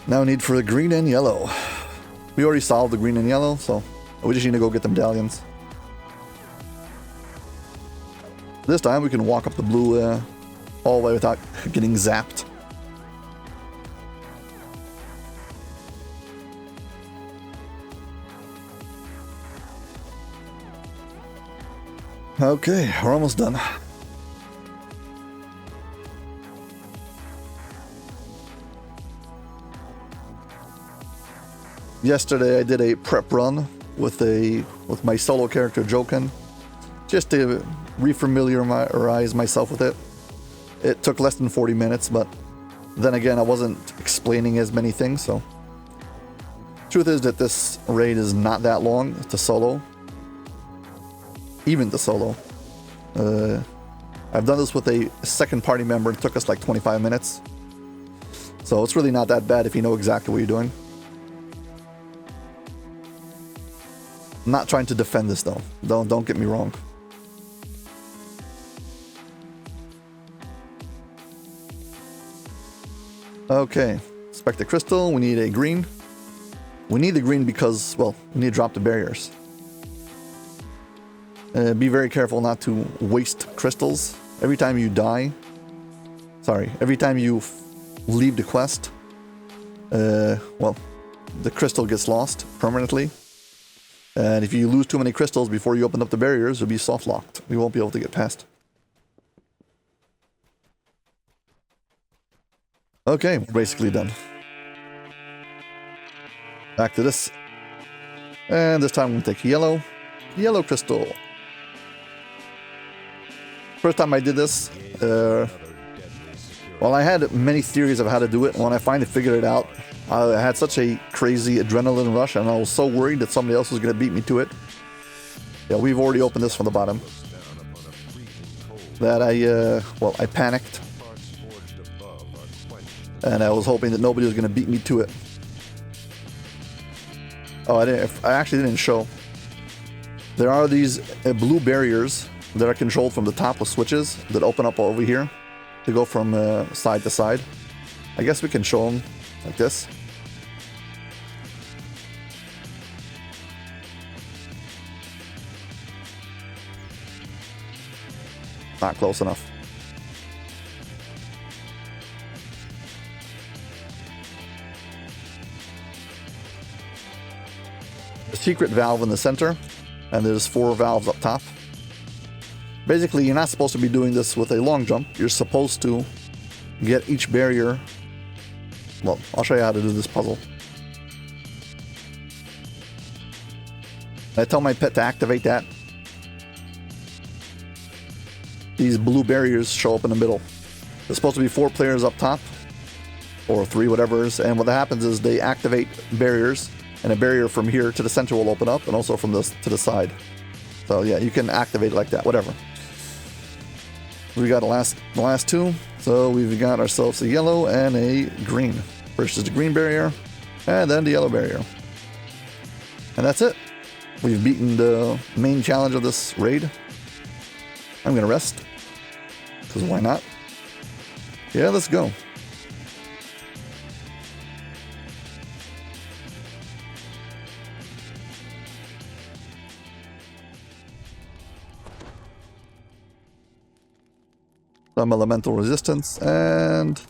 Now need for the green and yellow. We already solved the green and yellow, so we just need to go get the medallions. This time we can walk up the blue all the way without getting zapped. Okay, we're almost done. Yesterday I did a prep run with my solo character Joken, just to refamiliarize myself with it. It took less than 40 minutes, but then again I wasn't explaining as many things, so truth is that this raid is not that long to solo. Even to solo. I've done this with a second party member. It took us like 25 minutes. So it's really not that bad if you know exactly what you're doing. I'm not trying to defend this though. Don't get me wrong. Okay. Spectre Crystal. We need a green. We need the green because, well, we need to drop the barriers. Be very careful not to waste crystals. Every time you die, every time you leave the quest, well, the crystal gets lost permanently. And if you lose too many crystals before you open up the barriers, you'll be soft locked. You won't be able to get past. Okay, we're basically done. Back to this. And this time we'll take yellow. Yellow crystal. First time I did this, well, I had many theories of how to do it. When I finally figured it out, I had such a crazy adrenaline rush, and I was so worried that somebody else was going to beat me to it. Yeah, we've already opened this from the bottom. That I panicked. And I was hoping that nobody was going to beat me to it. Oh, I actually didn't show. There are these blue barriers that are controlled from the top with switches that open up over here to go from side to side. I guess we can show them like this. Not close enough. The secret valve in the center, and there's 4 valves up top. Basically, you're not supposed to be doing this with a long jump. You're supposed to get each barrier. Well, I'll show you how to do this puzzle. I tell my pet to activate that. These blue barriers show up in the middle. There's supposed to be 4 players up top, or 3, whatever it is, and what happens is they activate barriers, and a barrier from here to the center will open up, and also from this to the side. So yeah, you can activate it like that, whatever. We got the last 2, so we've got ourselves a yellow and a green. First is the green barrier, and then the yellow barrier. And that's it. We've beaten the main challenge of this raid. I'm gonna rest, because why not? Yeah, let's go. Some elemental resistance, and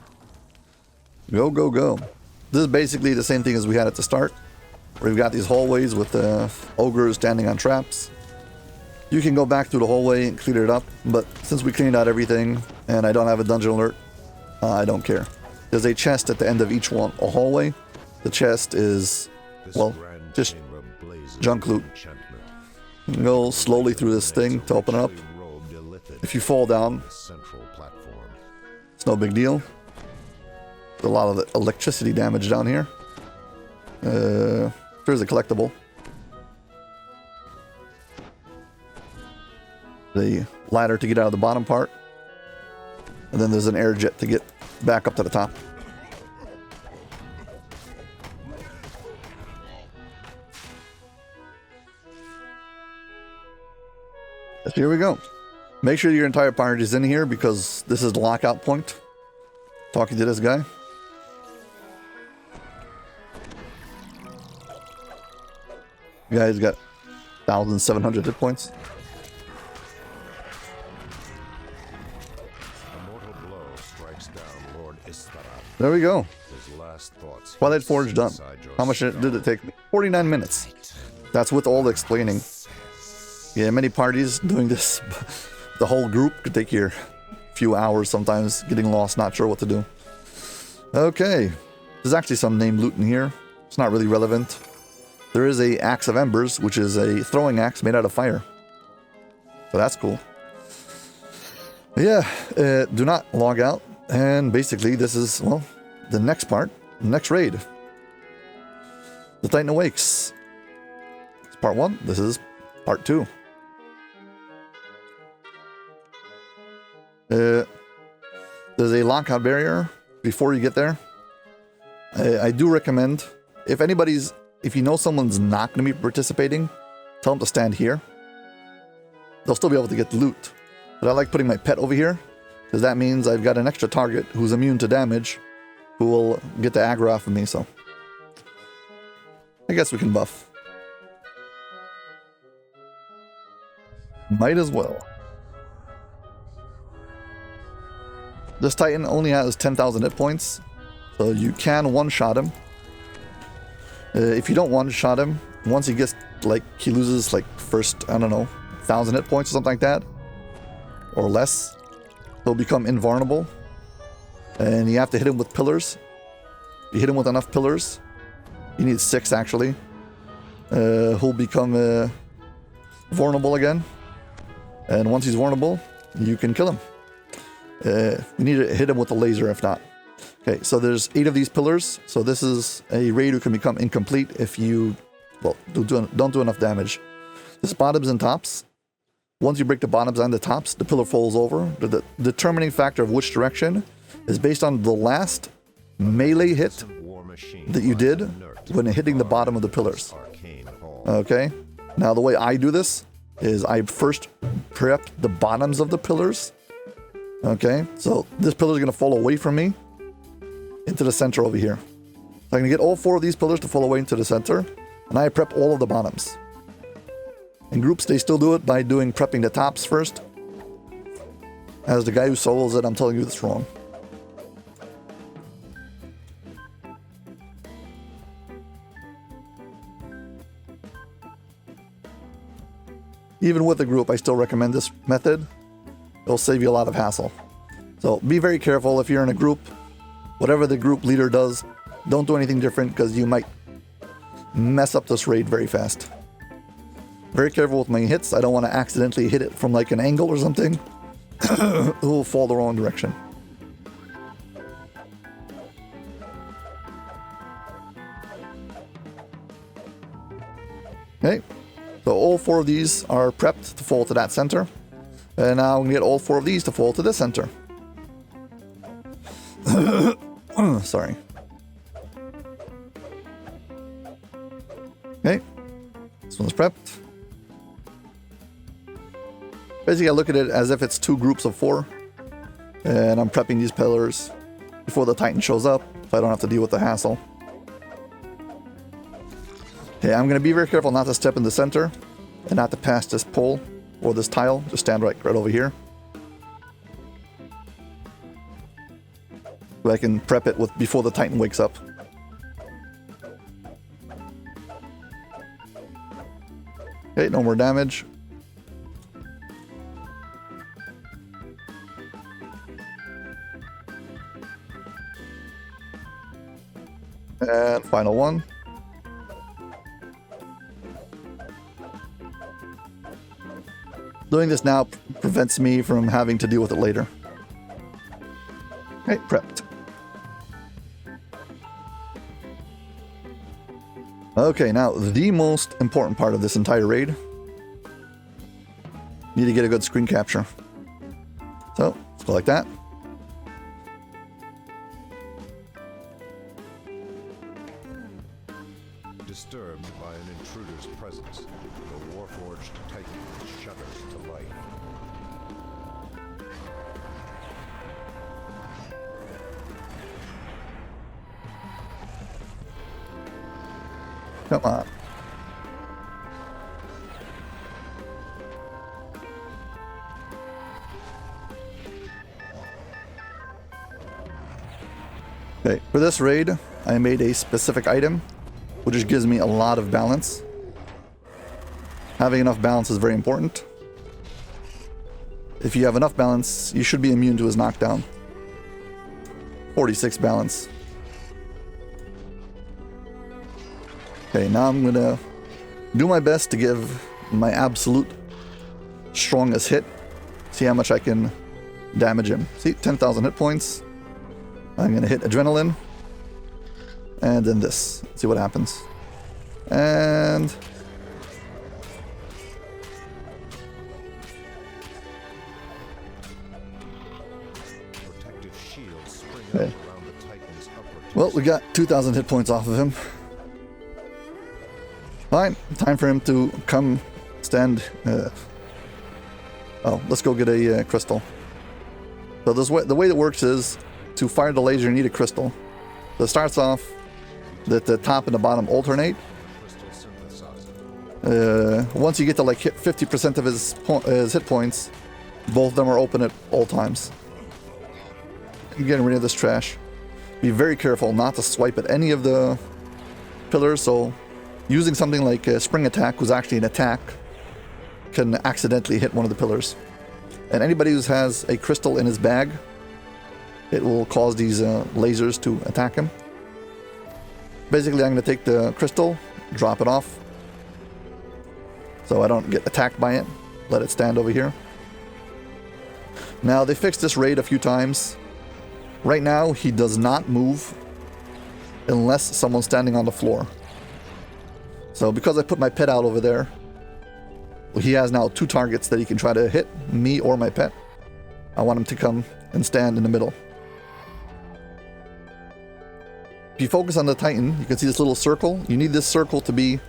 go, go, go. This is basically the same thing as we had at the start. We've got these hallways with the ogres standing on traps. You can go back through the hallway and clear it up, but since we cleaned out everything and I don't have a dungeon alert, I don't care. There's a chest at the end of each one, a hallway. The chest is, well, just junk loot. You can go slowly through this thing to open it up. If you fall down, it's no big deal. There's a lot of electricity damage down here. There's a collectible. The ladder to get out of the bottom part. And then there's an air jet to get back up to the top. Here we go. Make sure your entire party is in here because this is the lockout point. Talking to this guy. The guy's got 1,700 hit points. There we go. Twilight Forge done. How much did it take me? 49 minutes. That's with all the explaining. Yeah, many parties doing this. The whole group could take here a few hours sometimes, getting lost, not sure what to do. Okay. There's actually some named loot in here. It's not really relevant. There is a Axe of Embers, which is a throwing axe made out of fire. So that's cool. Yeah, do not log out. And basically, this is, well, the next part, the next raid. The Titan Awakes. It's part 1. This is part 2. There's a lockout barrier before you get there. I do recommend, if you know someone's not going to be participating, tell them to stand here. They'll still be able to get the loot. But I like putting my pet over here, because that means I've got an extra target who's immune to damage, who will get the aggro off of me, so I guess we can buff. Might as well. This Titan only has 10,000 hit points, so you can one-shot him. If you don't one-shot him, once he gets, like, he loses, like, first, I don't know, 1,000 hit points or something like that, or less, he'll become invulnerable, and you have to hit him with pillars. You hit him with enough pillars, you need 6 actually, he'll become vulnerable again, and once he's vulnerable, you can kill him. We need to hit him with a laser if not. Okay, so there's 8 of these pillars, so this is a raid who can become incomplete if you, well, don't do enough damage. There's bottoms and tops. Once you break the bottoms and the tops, the pillar falls over. The determining factor of which direction is based on the last melee hit that you did when hitting the bottom of the pillars. Okay? Now the way I do this is I first prep the bottoms of the pillars. Okay? So this pillar is going to fall away from me into the center over here. So I'm going to get all 4 of these pillars to fall away into the center, and I prep all of the bottoms. In groups, they still do it by prepping the tops first. As the guy who solos it, I'm telling you that's wrong. Even with the group, I still recommend this method. It'll save you a lot of hassle. So be very careful if you're in a group. Whatever the group leader does, don't do anything different because you might mess up this raid very fast. Very careful with my hits. I don't want to accidentally hit it from like an angle or something. It will fall the wrong direction. Okay, so all 4 of these are prepped to fall to that center. And now I'm going to get all 4 of these to fall to this center. Sorry. Okay, this one's prepped. Basically, I look at it as if it's 2 groups of 4. And I'm prepping these pillars before the Titan shows up, so I don't have to deal with the hassle. Okay, I'm going to be very careful not to step in the center and not to pass this pole or this tile. Just stand right over here. So I can prep it before the Titan wakes up. Okay, no more damage. And final one. Doing this now prevents me from having to deal with it later. Okay, prepped. Okay, now the most important part of this entire raid. Need to get a good screen capture. So, let's go like that. Disturbed by an intruder's presence, the Warforged Titan shudders to life. Come on. Okay, for this raid, I made a specific item, which gives me a lot of balance. Having enough balance is very important. If you have enough balance, you should be immune to his knockdown. 46 balance. Okay, now I'm gonna do my best to give my absolute strongest hit. See how much I can damage him. See, 10,000 hit points. I'm gonna hit Adrenaline. And then this. See what happens. And... Protective shields spring okay. up around the Titan's upper Well, we got 2,000 hit points off of him. Fine, time for him to come stand. Oh, let's go get a crystal. So the way it works is to fire the laser, you need a crystal. So it starts off that the top and the bottom alternate. Once you get to like hit 50% of his hit points, both of them are open at all times. I'm getting rid of this trash. Be very careful not to swipe at any of the pillars, so using something like a spring attack, was actually an attack, can accidentally hit one of the pillars. And anybody who has a crystal in his bag, it will cause these lasers to attack him. Basically, I'm going to take the crystal, drop it off, so I don't get attacked by it. Let it stand over here. Now, they fixed this raid a few times. Right now, he does not move unless someone's standing on the floor. So because I put my pet out over there, he has now 2 targets that he can try to hit, me or my pet. I want him to come and stand in the middle. If you focus on the Titan, you can see this little circle. You need this circle to be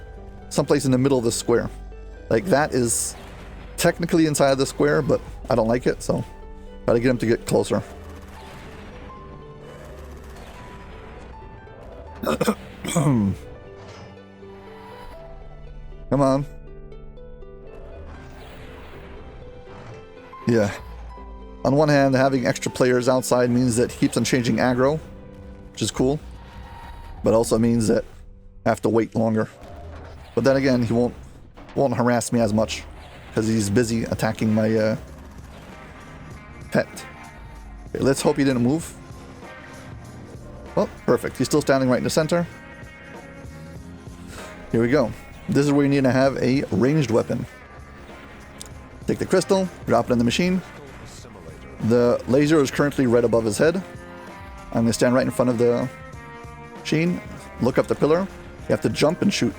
someplace in the middle of the square. Like that is technically inside of the square, but I don't like it, so try to get him to get closer. Come on. Yeah. On one hand, having extra players outside means that he keeps on changing aggro, which is cool. But also means that I have to wait longer. But then again, he won't harass me as much because he's busy attacking my pet. Okay, let's hope he didn't move. Well, perfect. He's still standing right in the center. Here we go. This is where you need to have a ranged weapon. Take the crystal, drop it in the machine. The laser is currently right above his head. I'm going to stand right in front of the machine, look up the pillar. You have to jump and shoot.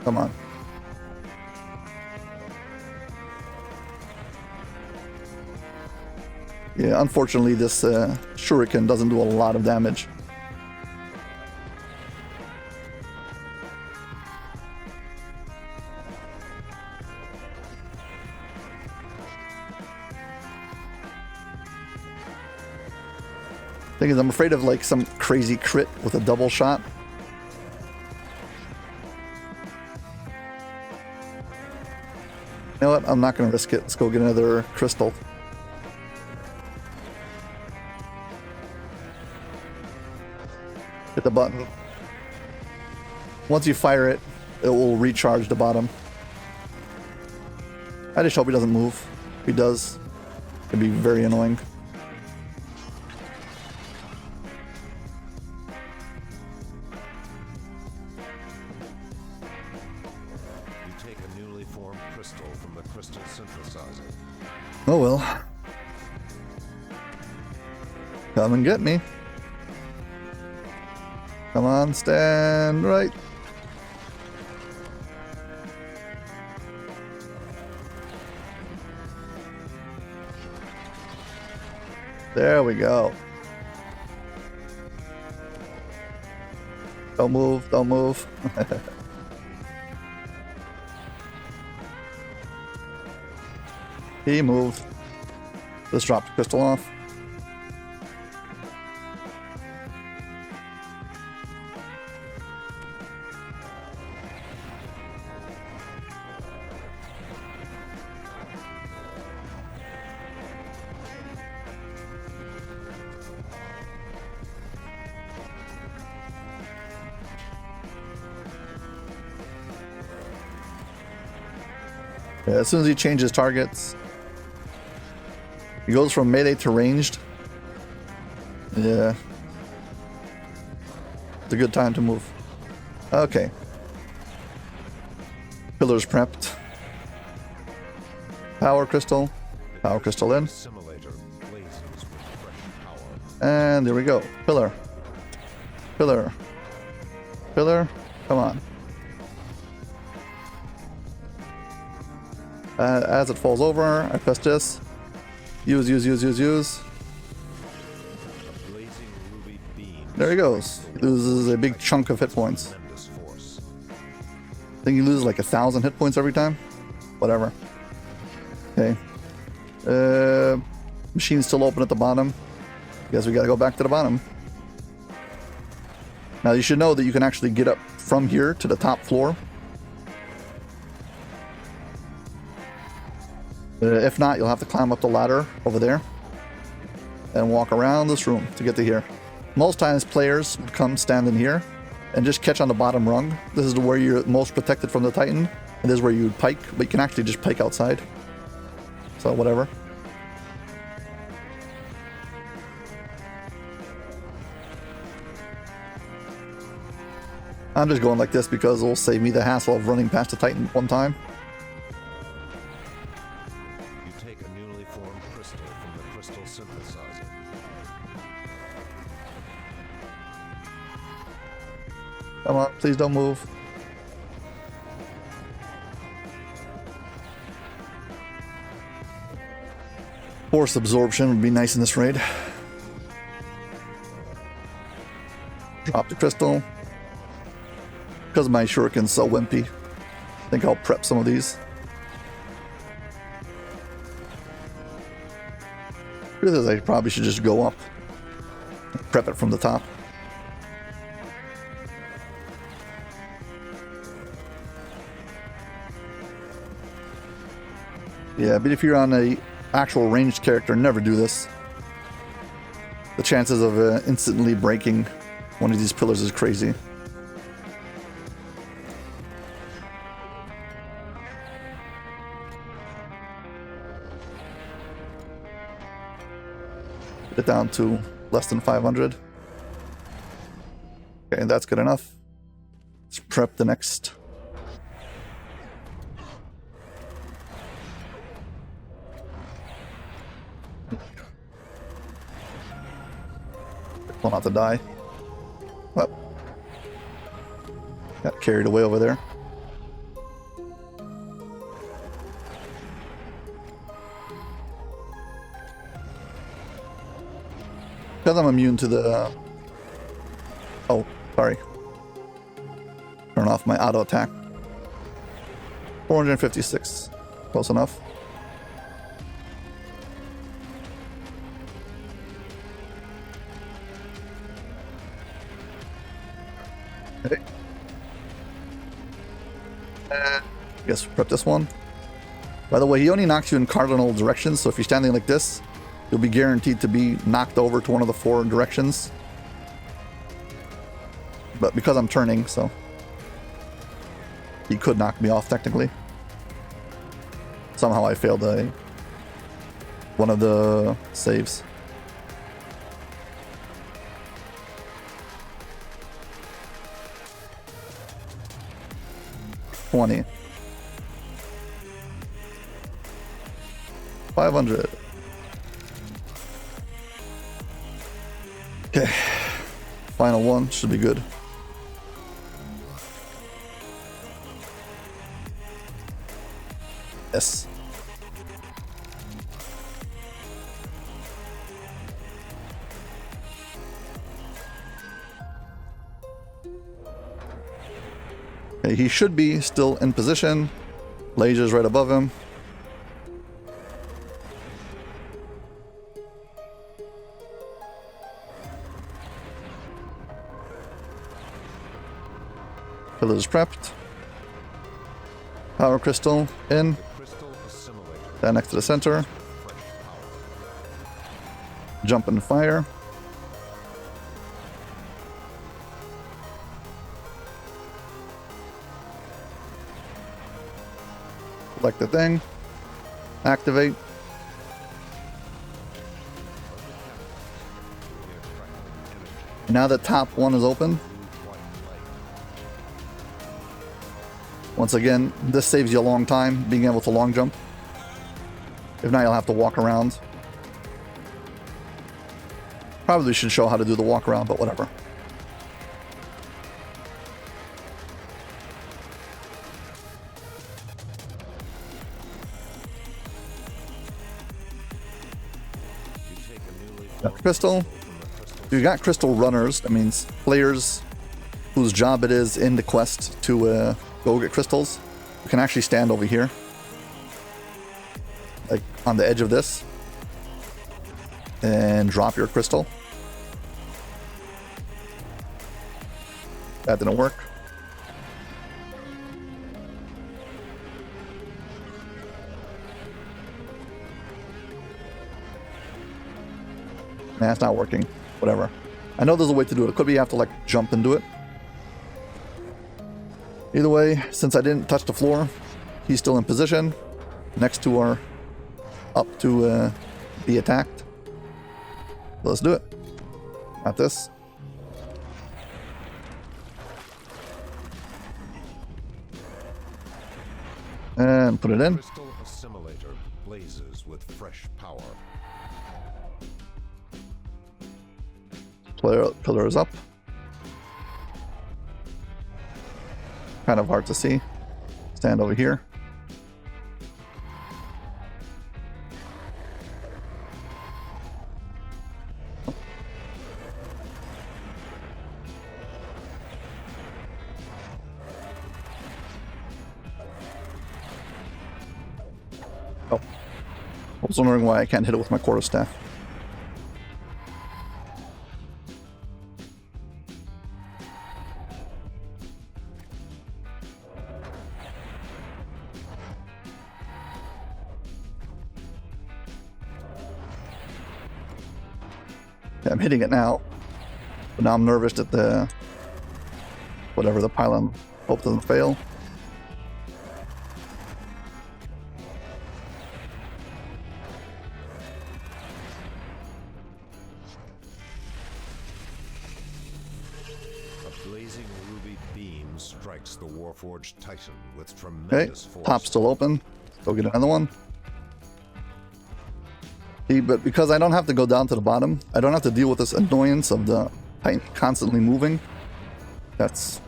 Come on. Yeah, unfortunately this shuriken doesn't do a lot of damage. Thing is, I'm afraid of like some crazy crit with a double shot. You know what? I'm not going to risk it. Let's go get another crystal. Hit the button. Once you fire it, it will recharge the bottom. I just hope he doesn't move. If he does, it'd be very annoying. Oh well. Come and get me. Come on, stand right. There we go. Don't move, don't move. He moved. Let's drop the crystal off. Yeah, as soon as he changes targets, he goes from melee to ranged. Yeah. It's a good time to move. Okay. Pillars prepped. Power crystal. Power crystal in. And there we go. Pillar. Pillar. Pillar. Come on. As it falls over, I press this. Use. There he goes. He loses a big chunk of hit points. I think he loses like 1,000 hit points every time. Whatever. Okay. Machine's still open at the bottom. Guess we gotta go back to the bottom. Now you should know that you can actually get up from here to the top floor. If not, you'll have to climb up the ladder over there and walk around this room to get to here. Most times players would come stand in here and just catch on the bottom rung. This is where you're most protected from the Titan, and this is where you would pike, but you can actually just pike outside. So whatever. I'm just going like this because it'll save me the hassle of running past the Titan one time. Come on, please don't move. Force absorption would be nice in this raid. Drop the crystal. Because my shuriken's so wimpy, I think I'll prep some of these. Truth is, I probably should just go up. Prep it from the top. Yeah, but if you're on a actual ranged character, never do this. The chances of instantly breaking one of these pillars is crazy. Get it down to less than 500. Okay, that's good enough. Let's prep the next. Well, not to die. Well, got carried away over there. because I'm immune to the... oh, sorry. Turn off my auto attack. 456. Close enough. Okay. Guess prep this one. By the way, he only knocks you in cardinal directions, so if you're standing like this, you'll be guaranteed to be knocked over to one of the 4 directions. But because I'm turning, so he could knock me off technically. Somehow I failed one of the saves. $20. 500. Okay. Final one should be good. Yes. Okay, he should be still in position. Laser's right above him. Pillar's prepped. Power crystal in. Down next to the center. Jump and fire. Select the thing. Activate. Now the top one is open. Once again, this saves you a long time, being able to long jump. If not, you'll have to walk around. Probably should show how to do the walk around, but whatever. Got crystal. You got crystal runners. That means players whose job it is in the quest to go get crystals. You can actually stand over here, like on the edge of this, and drop your crystal. That didn't work. Nah, it's not working. Whatever. I know there's a way to do it. It could be you have to like jump and do it. Either way, since I didn't touch the floor, he's still in position. Next two are up to be attacked. Let's do it. Got this. And put it in. Crystal assimilator blazes with fresh power. Pillar is up. Kind of hard to see. Stand over here. Oh. I was wondering why I can't hit it with my quarterstaff. I'm hitting it now, but now I'm nervous that the whatever the pylon hope doesn't fail. A blazing ruby beam strikes the Warforged Titan with tremendous force. Top still open. Go get another one. But because I don't have to go down to the bottom, I don't have to deal with this annoyance of the Titan constantly moving. That's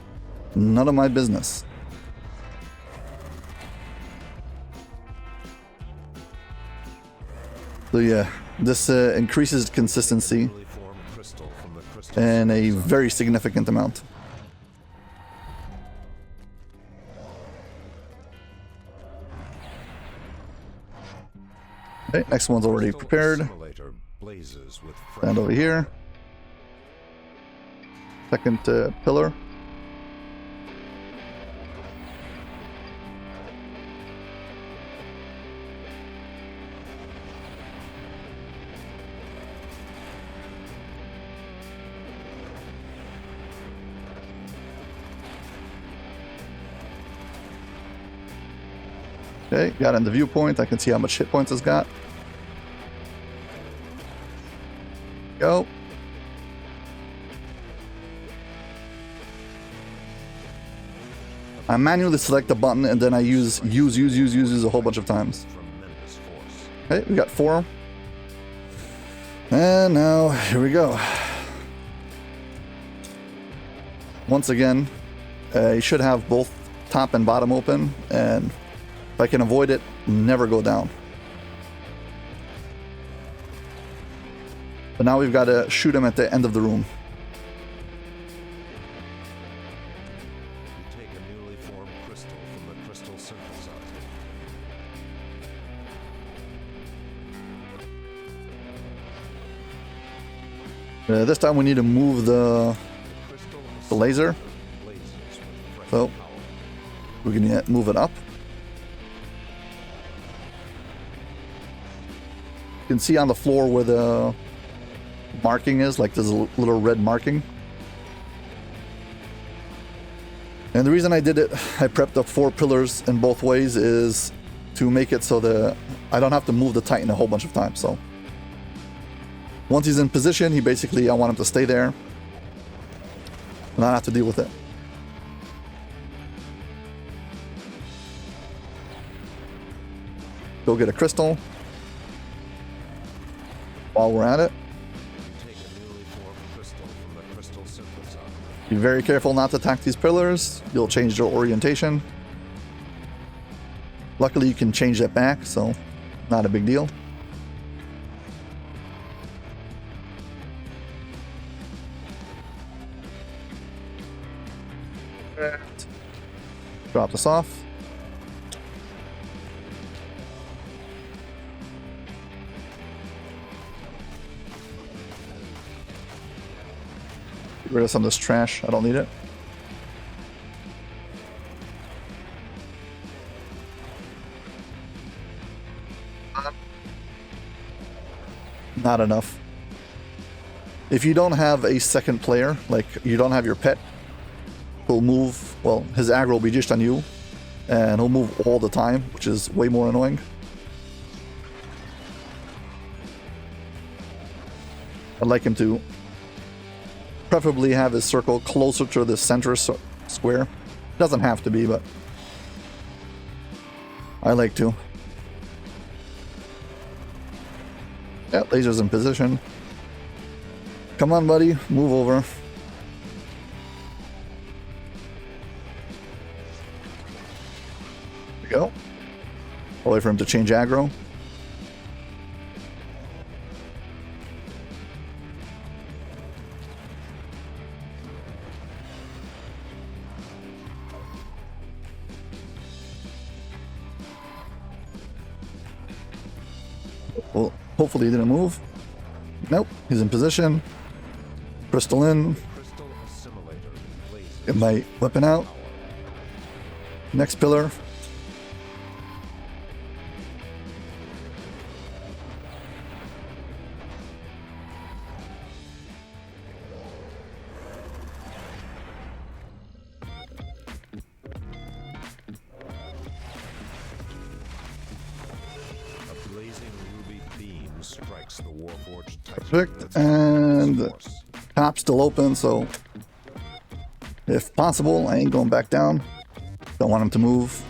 none of my business. So yeah, this increases consistency in a very significant amount. Okay, next one's already prepared. Stand over here. Second pillar. Okay, got it in the viewpoint. I can see how much hit points it's got. Go. I manually select the button and then I use a whole bunch of times. Okay, we got 4. And now, here we go. Once again, you should have both top and bottom open, and if I can avoid it, never go down. But now we've got to shoot him at the end of the room. You take a newly formed crystal from the crystal synthesizer. This time we need to move the laser. So we can move it up. You can see on the floor where the marking is, like there's a little red marking. And the reason I did it, I prepped up 4 pillars in both ways, is to make it so that I don't have to move the Titan a whole bunch of times. So once he's in position, I want him to stay there and not have to deal with it. Go get a crystal while we're at it. Be very careful not to attack these pillars. You'll change their orientation. Luckily, you can change that back, so not a big deal. Drop this off. Get rid of some of this trash. I don't need it. Not enough. If you don't have a second player, like you don't have your pet, he'll move, well, his aggro will be just on you, and he'll move all the time, which is way more annoying. I'd like him to preferably have his circle closer to the center square. Doesn't have to be, but I like to. Yeah, laser's in position. Come on, buddy, move over. There we go. I'll wait for him to change aggro. Well, hopefully he didn't move. Nope, he's in position. Crystal in. Get my weapon out. Next pillar. Perfect, and top still open, so if possible, I ain't going back down. Don't want him to move.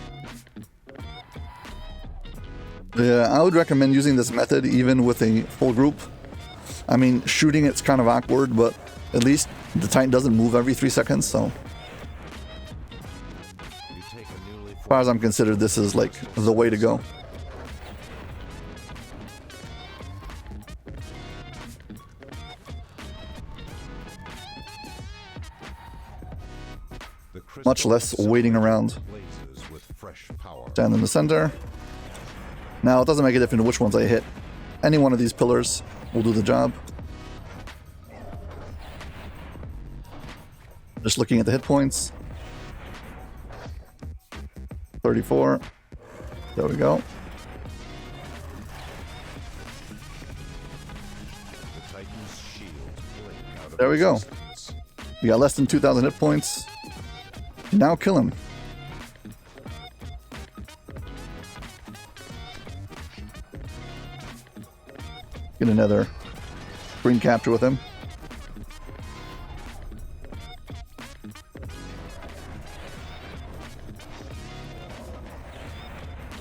Yeah, I would recommend using this method even with a full group. I mean, shooting it's kind of awkward, but at least the Titan doesn't move every 3 seconds, so as far as I'm considered, this is like the way to go. The much crystal less waiting around. blazes with fresh power. Stand in the center. Now, it doesn't make a difference which ones I hit. Any one of these pillars will do the job. Just looking at the hit points. 34. There we go. The Titan's shield blink out of There we go. existence. We got less than 2,000 hit points. Now kill him. Get another screen capture with him.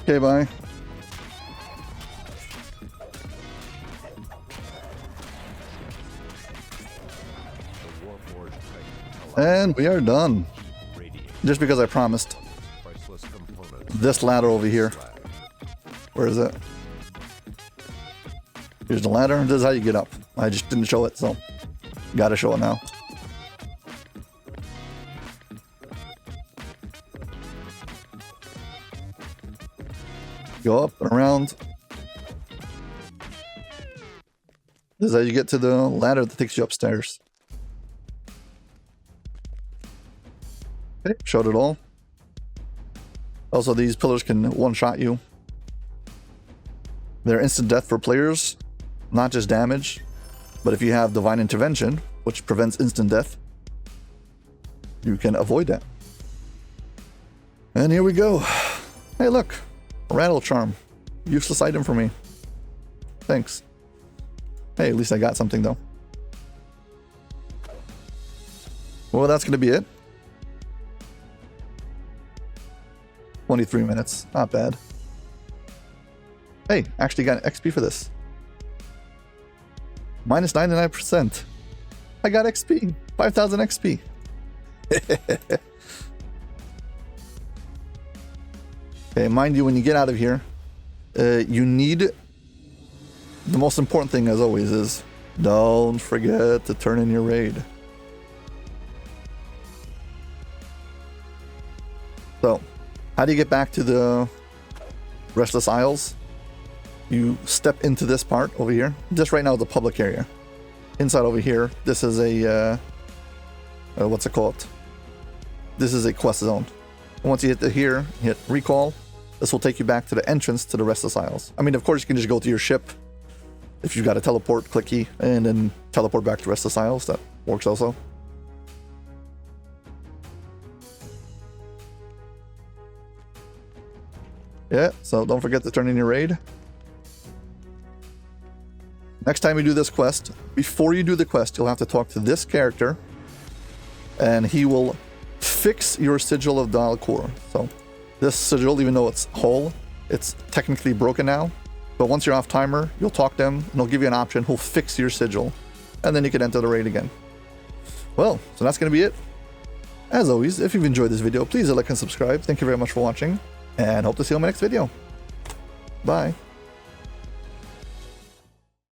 Okay, bye. The Warforged Titan And we are done. radiates Just because I promised. priceless components. This ladder over here. Slab. Where is it? Here's the ladder. This is how you get up. I just didn't show it, so gotta show it now. Go up and around. This is how you get to the ladder that takes you upstairs. Okay, showed it all. Also, these pillars can one-shot you. They're instant death for players, not just damage. But if you have Divine Intervention, which prevents instant death, you can avoid that. And here we go. Hey, look. A rattle charm. Useless item for me. Thanks. Hey, at least I got something, though. Well, that's going to be it. 23 minutes. Not bad. Hey, actually got an XP for this. Minus 99%. I got XP. 5,000 XP. Okay, mind you, when you get out of here, you need... The most important thing, as always, is don't forget to turn in your raid. So, how do you get back to the Restless Isles? You step into this part over here. This right now is a public area. Inside over here, this is a... what's it called? This is a quest zone. And once you hit here, hit recall. This will take you back to the entrance to the Restless Isles. I mean, of course, you can just go to your ship. If you've got a teleport, click key, and then teleport back to Restless Isles. That works also. Yeah, so don't forget to turn in your raid. Next time you do this quest, before you do the quest, you'll have to talk to this character, and he will fix your Sigil of Dal'Kur. So this sigil, even though it's whole, it's technically broken now. But once you're off timer, you'll talk to him, and he'll give you an option. He'll fix your sigil, and then you can enter the raid again. Well, so that's going to be it. As always, if you've enjoyed this video, please like and subscribe. Thank you very much for watching, and hope to see you on my next video. Bye.